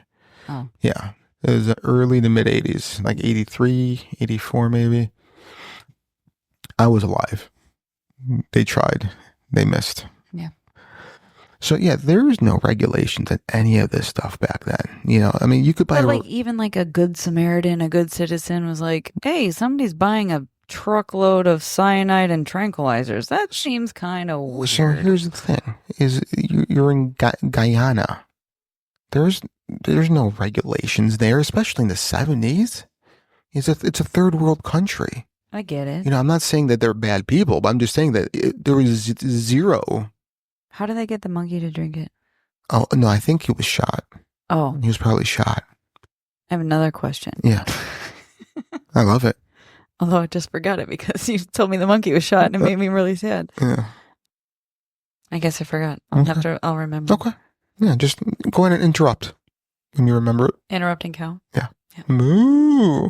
Oh. Yeah. It was early to mid 80s, like 83, 84 maybe. I was alive. They tried. They missed. Yeah. So yeah, there was no regulations on any of this stuff back then. You know, I mean, you could buy But like even like a good Samaritan, a good citizen was like, hey, somebody's buying a truckload of cyanide and tranquilizers. That seems kind of weird. So here's the thing: is you're in Guyana. There's no regulations there, especially in the 70s. It's a third world country. I get it. You know, I'm not saying that they're bad people, but I'm just saying that there was zero. How did they get the monkey to drink it? Oh no, I think he was shot. Oh, he was probably shot. I have another question. Yeah, I love it. Although I just forgot it because you told me the monkey was shot and it made me really sad. Yeah. I guess I forgot. Okay. I'll remember. Okay. Yeah, just go ahead and interrupt when you remember it. Interrupting cow? Yeah. Moo.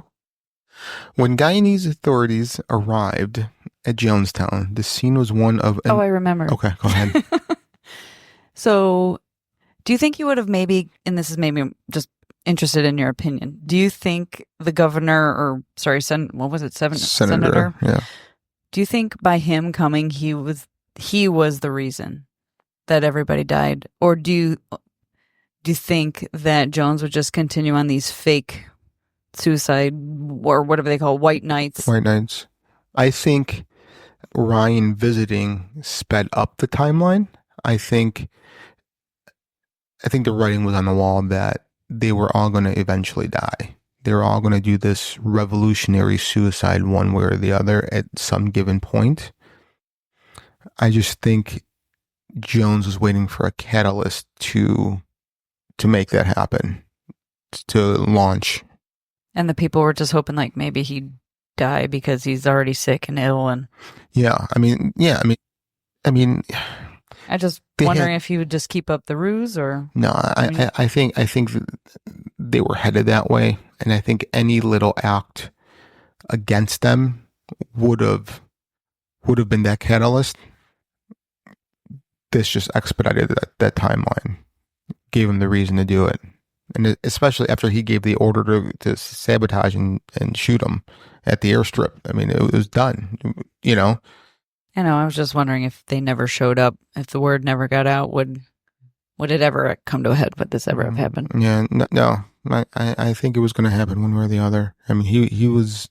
When Guyanese authorities arrived at Jonestown, the scene was one of... I remember. Okay, go ahead. So, do you think you would have maybe, and this is maybe just interested in your opinion, do you think the governor, or sorry, what was it, Senator? Yeah. Do you think by him coming, he was the reason that everybody died? Or do you think that Jones would just continue on these fake suicide, or whatever they call white nights? White nights. I think Ryan visiting sped up the timeline. I think the writing was on the wall that they were all going to eventually die. They were all going to do this revolutionary suicide one way or the other at some given point. I just think Jones was waiting for a catalyst to make that happen, to launch. And the people were just hoping like maybe he'd die because he's already sick and ill. And I mean, I just wondering if he would just keep up the ruse or no. I think they were headed that way, and I think any little act against them would have been that catalyst. This just expedited that timeline, gave him the reason to do it, and especially after he gave the order to sabotage and shoot him at the airstrip. I mean, it was done. You know. I know. I was just wondering if they never showed up, if the word never got out, would it ever come to a head? Would this ever have happened? Yeah, no. I think it was going to happen one way or the other. I mean, he was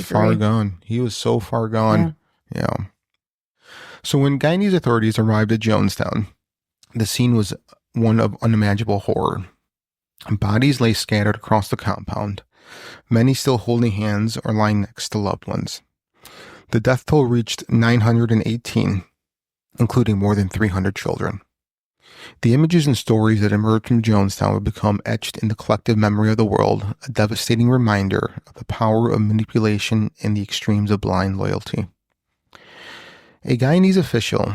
far gone. He was so far gone. Yeah. So when Guyanese authorities arrived at Jonestown, the scene was one of unimaginable horror. Bodies lay scattered across the compound, many still holding hands or lying next to loved ones. The death toll reached 918, including more than 300 children. The images and stories that emerged from Jonestown would become etched in the collective memory of the world, a devastating reminder of the power of manipulation and the extremes of blind loyalty. A Guyanese official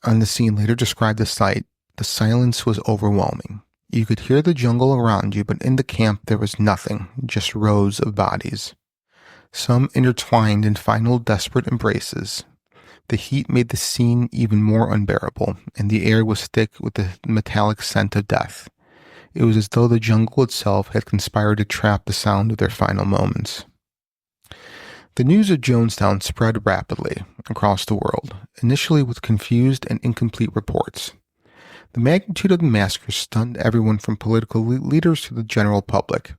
on the scene later described the sight. The silence was overwhelming. You could hear the jungle around you, but in the camp there was nothing, just rows of bodies. Some intertwined in final desperate embraces. The heat made the scene even more unbearable, and the air was thick with the metallic scent of death. It was as though the jungle itself had conspired to trap the sound of their final moments. The news of Jonestown spread rapidly across the world, initially with confused and incomplete reports. The magnitude of the massacre stunned everyone from political leaders to the general public.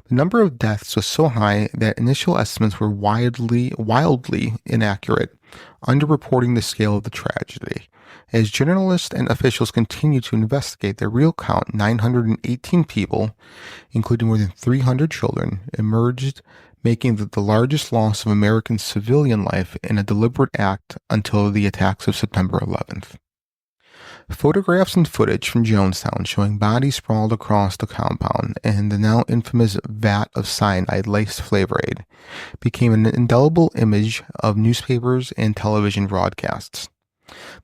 The number of deaths was so high that initial estimates were wildly inaccurate, underreporting the scale of the tragedy. As journalists and officials continued to investigate, the real count, 918 people, including more than 300 children, emerged, making it the largest loss of American civilian life in a deliberate act until the attacks of September 11th. Photographs and footage from Jonestown showing bodies sprawled across the compound and the now infamous vat of cyanide-laced Flavor Aid became an indelible image of newspapers and television broadcasts.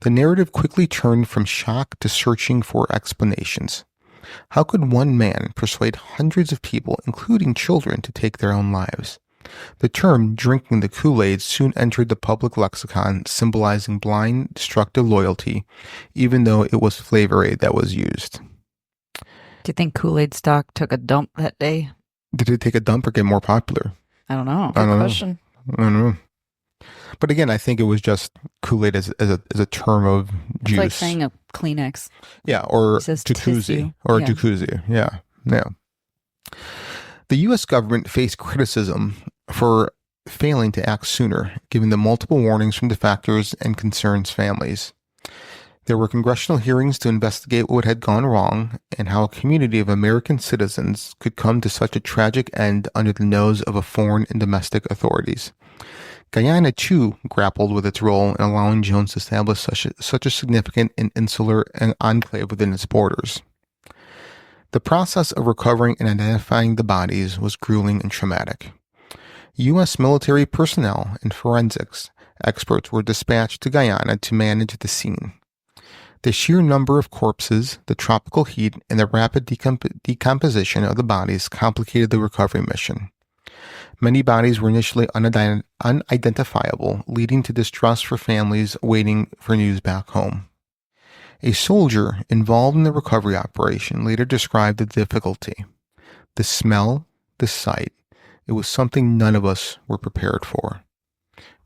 The narrative quickly turned from shock to searching for explanations. How could one man persuade hundreds of people, including children, to take their own lives? The term drinking the Kool-Aid soon entered the public lexicon, symbolizing blind, destructive loyalty, even though it was Flavor Aid that was used. Do you think Kool-Aid stock took a dump that day? Did it take a dump or get more popular? I don't know. I don't question. know. I don't know. But again, I think it was just Kool-Aid as a term of juice. It's like saying a Kleenex. Yeah, or It says jacuzzi. tissue. Or Yeah. jacuzzi. Yeah. The U.S. government faced criticism for failing to act sooner, given the multiple warnings from defectors and concerned families. There were congressional hearings to investigate what had gone wrong and how a community of American citizens could come to such a tragic end under the nose of a foreign and domestic authorities. Guyana, too, grappled with its role in allowing Jones to establish such a significant and insular enclave within its borders. The process of recovering and identifying the bodies was grueling and traumatic. U.S. military personnel and forensics experts were dispatched to Guyana to manage the scene. The sheer number of corpses, the tropical heat, and the rapid decomposition of the bodies complicated the recovery mission. Many bodies were initially unidentifiable, leading to distrust for families waiting for news back home. A soldier involved in the recovery operation later described the difficulty. The smell, the sight, it was something none of us were prepared for.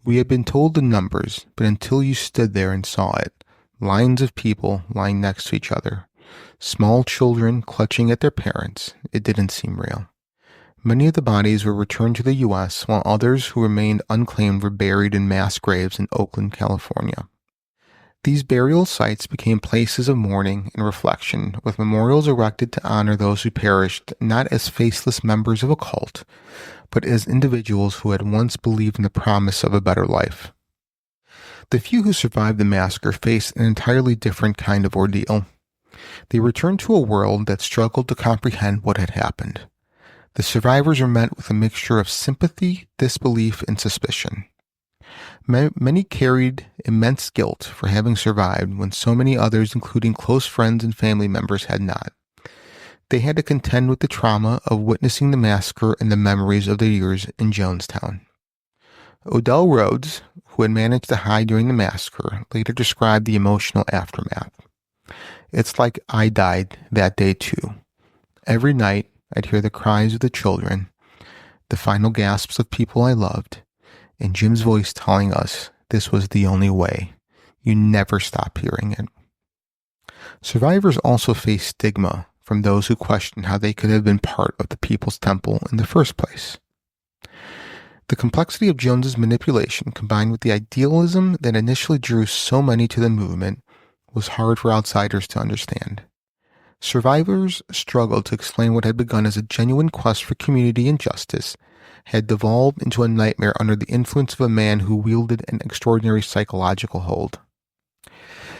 We had been told the numbers, but until you stood there and saw it, lines of people lying next to each other, small children clutching at their parents, it didn't seem real. Many of the bodies were returned to the U.S., while others who remained unclaimed were buried in mass graves in Oakland, California. These burial sites became places of mourning and reflection, with memorials erected to honor those who perished not as faceless members of a cult, but as individuals who had once believed in the promise of a better life. The few who survived the massacre faced an entirely different kind of ordeal. They returned to a world that struggled to comprehend what had happened. The survivors were met with a mixture of sympathy, disbelief, and suspicion. Many carried immense guilt for having survived when so many others, including close friends and family members, had not. They had to contend with the trauma of witnessing the massacre and the memories of their years in Jonestown. Odell Rhodes, who had managed to hide during the massacre, later described the emotional aftermath. It's like I died that day too. Every night, I'd hear the cries of the children, the final gasps of people I loved, and Jim's voice telling us this was the only way. You never stop hearing it. Survivors also face stigma from those who question how they could have been part of the People's Temple in the first place. The complexity of Jones's manipulation, combined with the idealism that initially drew so many to the movement, was hard for outsiders to understand. Survivors struggled to explain what had begun as a genuine quest for community and justice had devolved into a nightmare under the influence of a man who wielded an extraordinary psychological hold.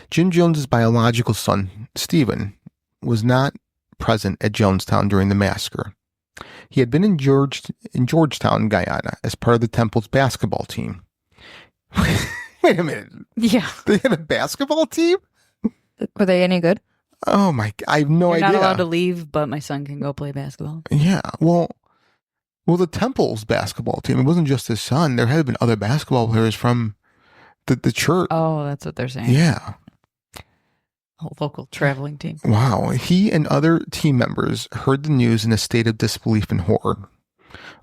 Jim Jones's biological son, Stephen, was not present at Jonestown during the massacre. He had been in Georgetown, Guyana, as part of the Temple's basketball team. Wait a minute. Yeah. They had a basketball team? Were they any good? Oh my, I have no idea. You're not allowed to leave, but my son can go play basketball. Yeah, well, the Temple's basketball team, it wasn't just his son. There had been other basketball players from the church. Oh, that's what they're saying. Yeah. A local traveling team. Wow. He and other team members heard the news in a state of disbelief and horror.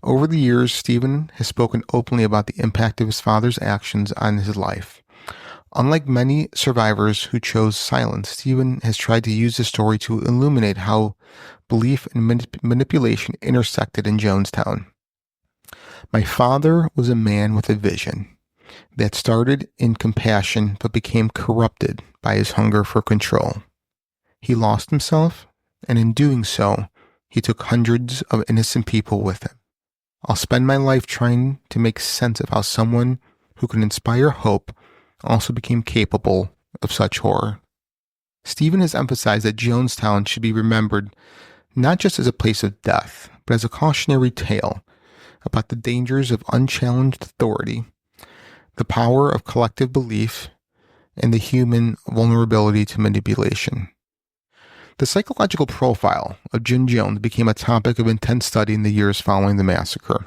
Over the years, Stephen has spoken openly about the impact of his father's actions on his life. Unlike many survivors who chose silence, Stephen has tried to use the story to illuminate how belief and manipulation intersected in Jonestown. My father was a man with a vision that started in compassion but became corrupted by his hunger for control. He lost himself, and in doing so, he took hundreds of innocent people with him. I'll spend my life trying to make sense of how someone who can inspire hope also became capable of such horror. Stephen has emphasized that Jonestown should be remembered not just as a place of death, but as a cautionary tale about the dangers of unchallenged authority, the power of collective belief, and the human vulnerability to manipulation. The psychological profile of Jim Jones became a topic of intense study in the years following the massacre.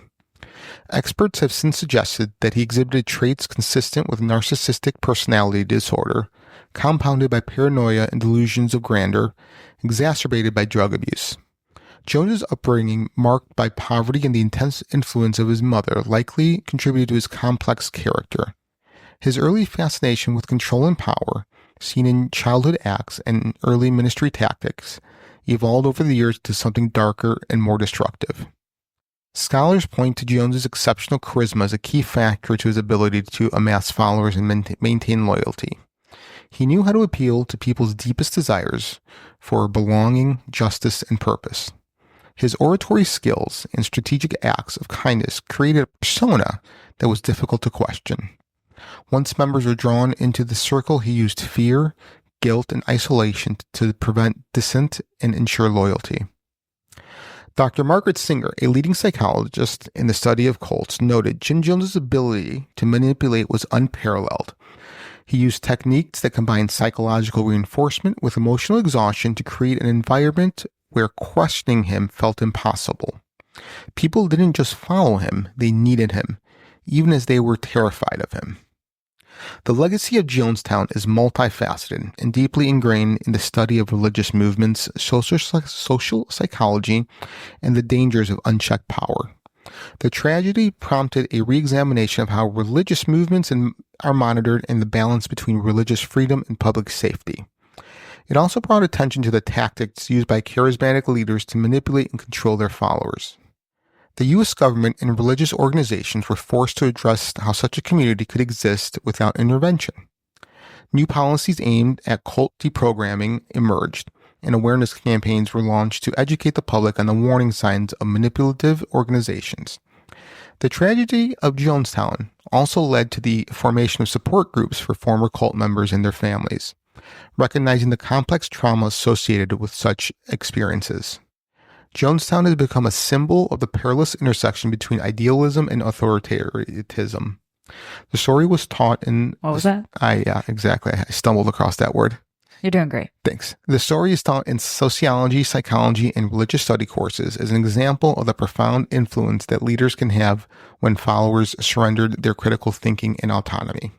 Experts have since suggested that he exhibited traits consistent with narcissistic personality disorder, compounded by paranoia and delusions of grandeur, exacerbated by drug abuse. Jones's upbringing, marked by poverty and the intense influence of his mother, likely contributed to his complex character. His early fascination with control and power, seen in childhood acts and early ministry tactics, evolved over the years to something darker and more destructive. Scholars point to Jones's exceptional charisma as a key factor to his ability to amass followers and maintain loyalty. He knew how to appeal to people's deepest desires for belonging, justice, and purpose. His oratory skills and strategic acts of kindness created a persona that was difficult to question. Once members were drawn into the circle, he used fear, guilt, and isolation to prevent dissent and ensure loyalty. Dr. Margaret Singer, a leading psychologist in the study of cults, noted Jim Jones's ability to manipulate was unparalleled. He used techniques that combined psychological reinforcement with emotional exhaustion to create an environment where questioning him felt impossible. People didn't just follow him, they needed him, even as they were terrified of him. The legacy of Jonestown is multifaceted and deeply ingrained in the study of religious movements, social psychology, and the dangers of unchecked power. The tragedy prompted a re-examination of how religious movements are monitored and the balance between religious freedom and public safety. It also brought attention to the tactics used by charismatic leaders to manipulate and control their followers. The U.S. government and religious organizations were forced to address how such a community could exist without intervention. New policies aimed at cult deprogramming emerged, and awareness campaigns were launched to educate the public on the warning signs of manipulative organizations. The tragedy of Jonestown also led to the formation of support groups for former cult members and their families, recognizing the complex trauma associated with such experiences. Jonestown has become a symbol of the perilous intersection between idealism and authoritarianism. The story was taught in... What was that? Exactly. I stumbled across that word. You're doing great. Thanks. The story is taught in sociology, psychology, and religious study courses as an example of the profound influence that leaders can have when followers surrendered their critical thinking and autonomy.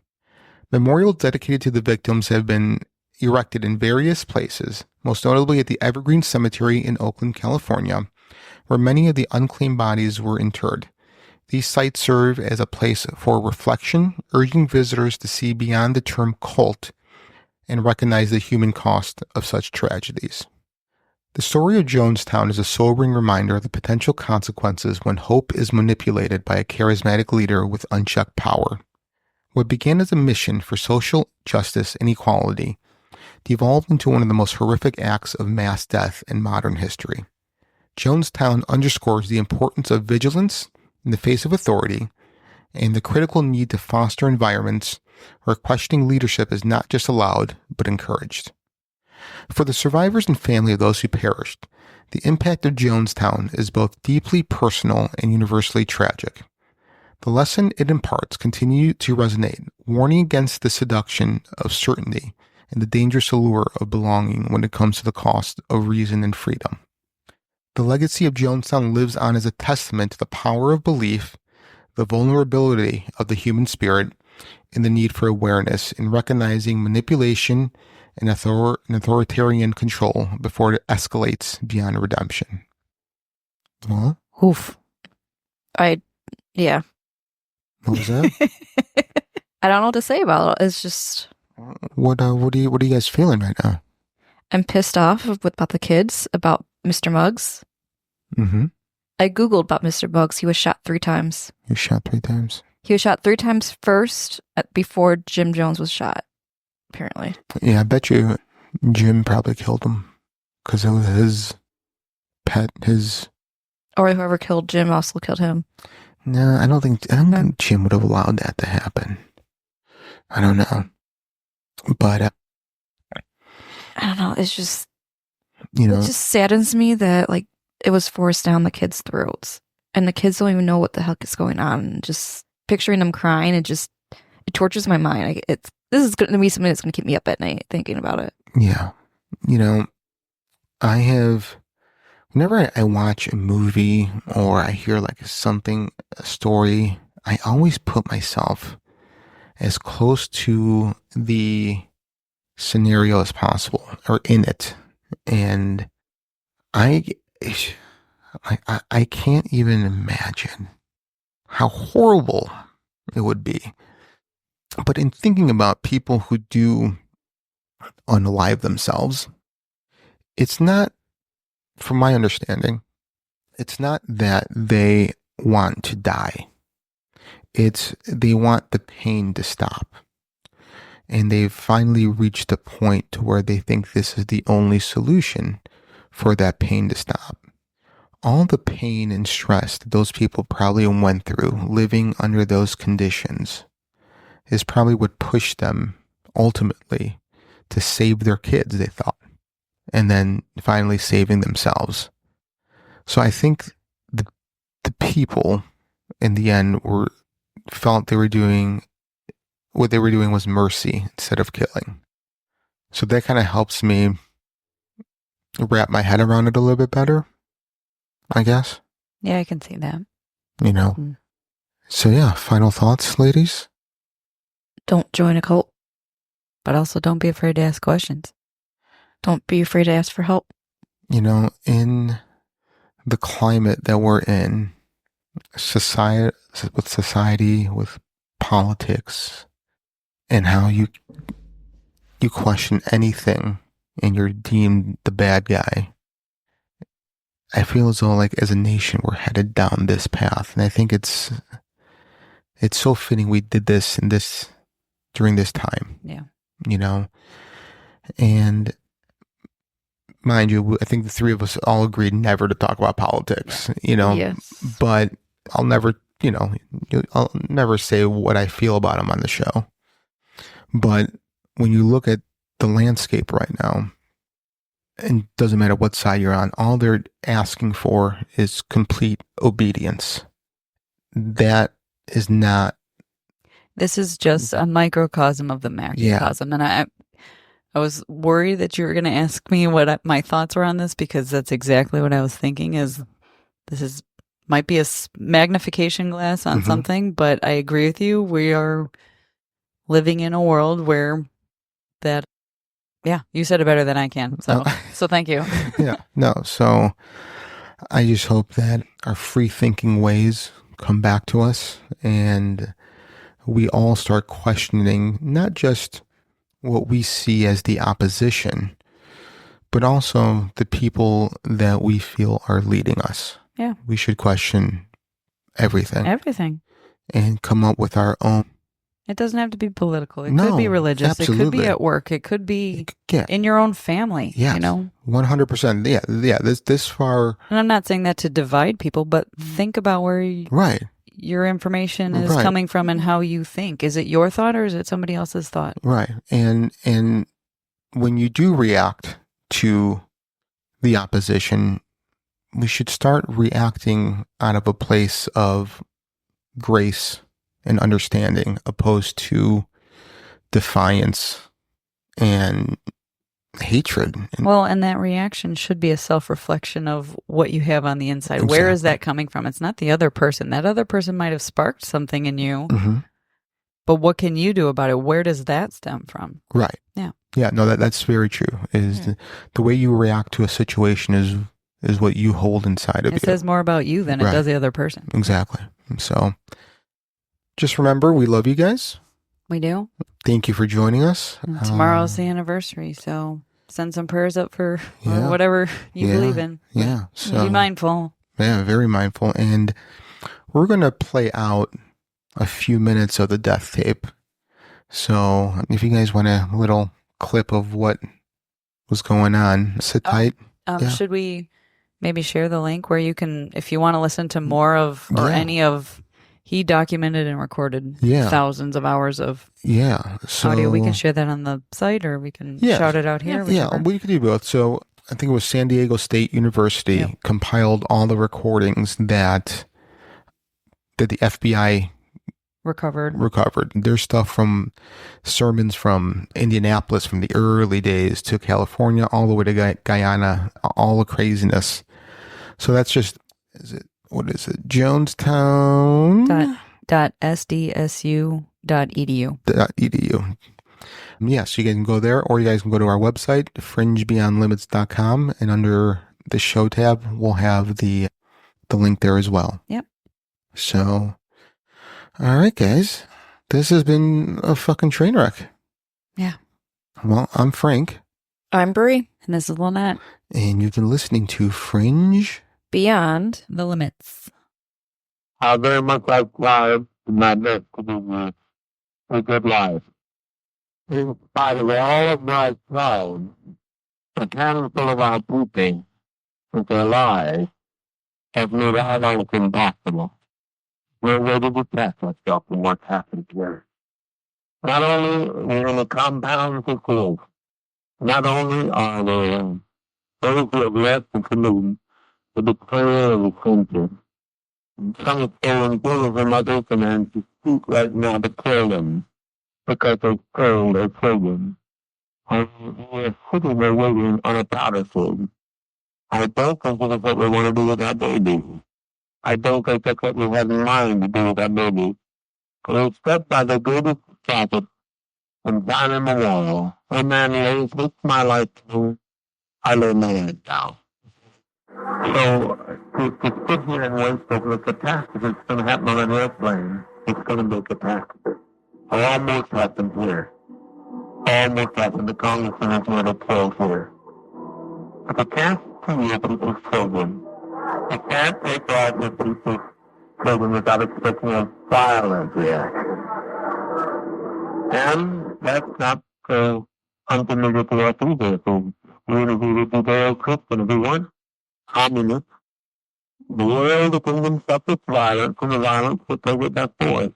Memorials dedicated to the victims have been erected in various places, most notably at the Evergreen Cemetery in Oakland, California, where many of the unclaimed bodies were interred. These sites serve as a place for reflection, urging visitors to see beyond the term cult and recognize the human cost of such tragedies. The story of Jonestown is a sobering reminder of the potential consequences when hope is manipulated by a charismatic leader with unchecked power. What began as a mission for social justice and equality devolved into one of the most horrific acts of mass death in modern history. Jonestown underscores the importance of vigilance in the face of authority and the critical need to foster environments where questioning leadership is not just allowed, but encouraged. For the survivors and family of those who perished, the impact of Jonestown is both deeply personal and universally tragic. The lesson it imparts continues to resonate, warning against the seduction of certainty and the dangerous allure of belonging when it comes to the cost of reason and freedom. The legacy of Jonestown lives on as a testament to the power of belief, the vulnerability of the human spirit, and the need for awareness in recognizing manipulation and authoritarian control before it escalates beyond redemption. What? Oof. Yeah. What was that? I don't know what to say about it. It's just... What are you guys feeling right now? I'm pissed off about the kids, about Mr. Muggs. Mm-hmm. I Googled about Mr. Muggs. He was shot 3 times. He was shot 3 times? He was shot 3 times first before Jim Jones was shot, apparently. Yeah, I bet you Jim probably killed him because it was his pet, Or whoever killed Jim also killed him. No, I don't think Jim would have allowed that to happen. I don't know. But I don't know. It's just, it just saddens me that it was forced down the kids' throats, and the kids don't even know what the heck is going on. And just picturing them crying, it tortures my mind. This is going to be something that's going to keep me up at night thinking about it. Yeah, Whenever I watch a movie or I hear like a story, I always put myself as close to the scenario as possible or in it. And I can't even imagine how horrible it would be. But in thinking about people who do unalive themselves, it's not, from my understanding, it's not that they want to die. It's they want the pain to stop. And they've finally reached a point to where they think this is the only solution for that pain to stop. All the pain and stress that those people probably went through living under those conditions is probably what pushed them ultimately to save their kids, they thought, and then finally saving themselves. So I think the people in the end felt they were doing what they were doing was mercy instead of killing. So that kind of helps me wrap my head around it a little bit better, I guess. Yeah, I can see that. So yeah, final thoughts, ladies? Don't join a cult. But also don't be afraid to ask questions. Don't be afraid to ask for help. In the climate that we're in, society, with politics, and how you question anything and you're deemed the bad guy, I feel as though, like, as a nation, we're headed down this path. And I think it's so fitting we did this during this time. Yeah. And mind you, I think the three of us all agreed never to talk about politics, Yes. but I'll never say what I feel about them on the show. But when you look at the landscape right now, and it doesn't matter what side you're on, all they're asking for is complete obedience. That is not. This is just a microcosm of the macrocosm. Yeah. And I was worried that you were going to ask me what my thoughts were on this, because that's exactly what I was thinking. Might be a magnification glass on something, but I agree with you. We are living in a world where you said it better than I can. So thank you. Yeah, no. So I just hope that our free thinking ways come back to us and we all start questioning not just what we see as the opposition, but also the people that we feel are leading us. Yeah. We should question everything. Everything. And come up with our own. It doesn't have to be political. It could be religious. Absolutely. It could be at work. It could be in your own family. Yes. 100%. Yeah. This far. And I'm not saying that to divide people, but think about where your information is coming from and how you think. Is it your thought or is it somebody else's thought? Right. And when you do react to the opposition, we should start reacting out of a place of grace and understanding, opposed to defiance and hatred. And that reaction should be a self-reflection of what you have on the inside. Exactly. Where is that coming from? It's not the other person. That other person might have sparked something in you, but what can you do about it? Where does that stem from? Right. Yeah. Yeah. No, that's very true. The way you react to a situation is what you hold inside of you. It says more about you than it does the other person. Exactly. So just remember, we love you guys. We do. Thank you for joining us. Tomorrow's the anniversary, so send some prayers up for whatever you believe in. Yeah. So be mindful. Yeah, very mindful. And we're going to play out a few minutes of the death tape. So if you guys want a little clip of what was going on, sit tight. Should we maybe share the link where you can, if you want to listen to more of or any of, he documented and recorded thousands of hours of audio. We can share that on the site, or we can shout it out here. Yeah, we could do both. So I think it was San Diego State University compiled all the recordings that the FBI recovered. There's stuff from sermons from Indianapolis from the early days to California, all the way to Guyana, all the craziness. So that's just, what is it? Jonestown? .sdsu.edu. .edu. Yes, you guys can go there, or you guys can go to our website, fringebeyondlimits.com, and under the show tab, we'll have the link there as well. Yep. So, all right, guys. This has been a fucking train wreck. Yeah. Well, I'm Frank. I'm Brie. And this is Lynette. And you've been listening to Fringe Beyond the Limits. How very much I've tried my best to do a good life. In spite of all of my trials, a handful of our pooping with their lies have made our life impossible. We're ready to test ourselves from what's happened here. Not only are we in a compound for schools, not only are there those who have left the canoe for the prayer of the country, some are carrying children from other commands to speak right now to kill them because they killed their children. And we're sitting there waiting on a powder sword. I don't think that's what we want to do with that baby. I don't think that's what we have in mind to do with that baby. But except by the greatest prophet and down in the wall, a man lays with my life through, I lay my head down. So, to sit here and wait for the catastrophe that's going to happen on an airplane, it's going to be a catastrophe. Almost happened here. Almost happened. The congressman is going to killed here. But you can't see people's children. You can't take lives of people's children without expecting a violent reaction. And that's not unfamiliar to us either. So, we're going to be very Christian, everyone. Communist. The world, the kingdom suffers violence, and the violence will take it by force.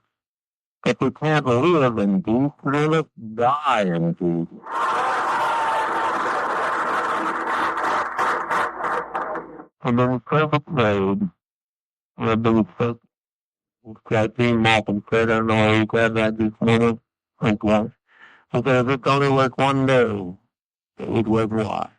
If we can't live in peace, let us die in peace. And then perfect road, I've been so scratching Malcolm said, I don't know how you said that this morning. Like what? Because if it only worked one day, it would work why.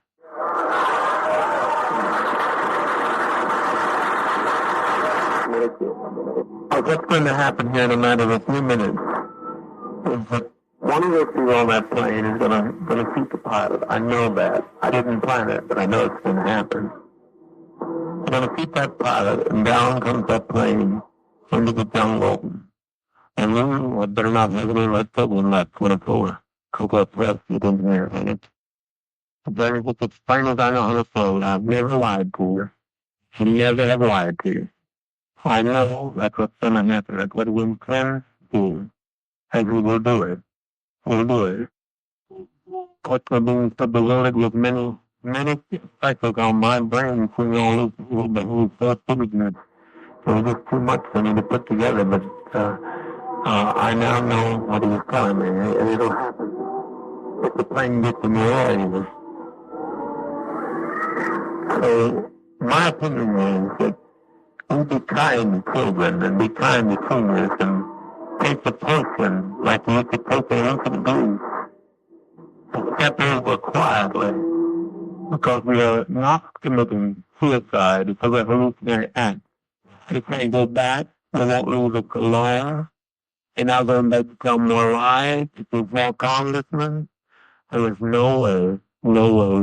What's going to happen here in a matter of a few minutes is that one of the two on that plane is going to shoot the pilot. I know that. I didn't plan it, but I know it's going to happen. They're going to shoot that pilot, and down comes that plane into the jungle. And we better not have any left over in that 24 Cocoa Press with engineer in it. But it's as plain as I know how to float. I've never lied to you. Never have lied to you. I know that's what's going to happen. That's what we can do. And we will do it. We'll do it. What's going to be so bewildered with many cycles on my brain for all those self-imagement. So it's just too much for me to put together, but I now know what he was telling me, and it'll happen. If the plane gets in the air, anyway. So my opinion is that we be kind to children and be kind to seniors and take the person like we used to take the infant group and step over quietly because we are not committing suicide because of hallucinatory act. We can't go back, we won't lose a lawyer, and now they're going to become more lies, if there's more congressmen, there is no way we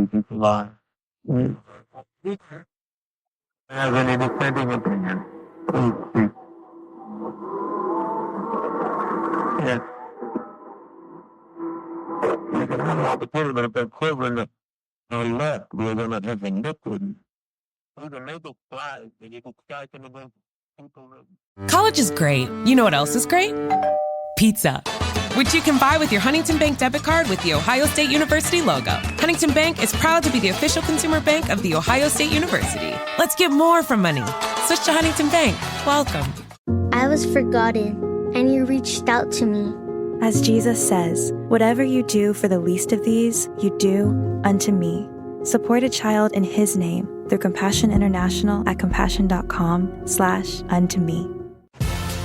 can survive. Have any dissenting opinion? Please speak. Yes. You can have an opportunity, but if they're quivering or left, we're going to have a liquid. You can make a fly, and you can strike in the wind. College is great. You know what else is great? Pizza, which you can buy with your Huntington Bank debit card with the Ohio State University logo. Huntington Bank is proud to be the official consumer bank of the Ohio State University. Let's get more from money. Switch to Huntington Bank. Welcome. I was forgotten, and you reached out to me. As Jesus says, whatever you do for the least of these, you do unto me. Support a child in his name through Compassion International at compassion.com/unto me.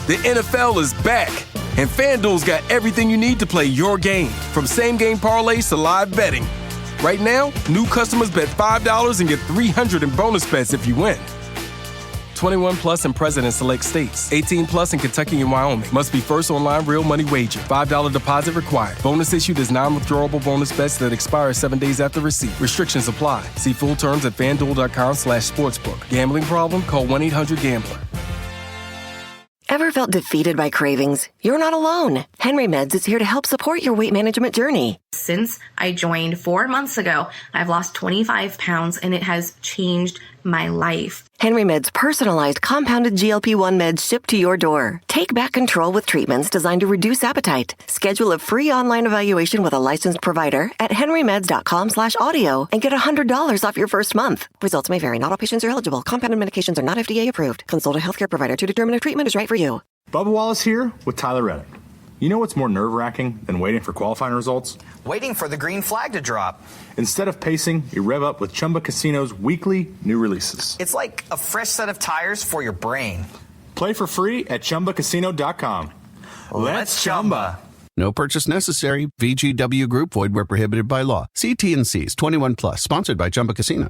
The NFL is back, And FanDuel's got everything you need to play your game, from same-game parlays to live betting. Right now, new customers bet $5 and get $300 in bonus bets if you win. 21 plus in present and select states. 18 plus in Kentucky and Wyoming. Must be first online real money wager. $5 deposit required. Bonus issued as non-withdrawable bonus bets that expire 7 days after receipt. Restrictions apply. See full terms at FanDuel.com/sportsbook. Gambling problem? Call 1-800-GAMBLER. Ever felt defeated by cravings? You're not alone. Henry Meds is here to help support your weight management journey. Since I joined 4 months ago, I've lost 25 pounds and it has changed my life. Henry Meds personalized compounded GLP-1 meds shipped to your door. Take back control with treatments designed to reduce appetite. Schedule a free online evaluation with a licensed provider at henrymeds.com/audio and get $100 off your first month. Results may vary. Not all patients are eligible. Compounded medications are not FDA approved. Consult a healthcare provider to determine if treatment is right for you. Bubba Wallace here with Tyler Reddick. You know what's more nerve-wracking than waiting for qualifying results? Waiting for the green flag to drop. Instead of pacing, you rev up with Chumba Casino's weekly new releases. It's like a fresh set of tires for your brain. Play for free at ChumbaCasino.com. Let's Chumba. No purchase necessary. VGW Group. Void where prohibited by law. See T&Cs. 21 plus. Sponsored by Chumba Casino.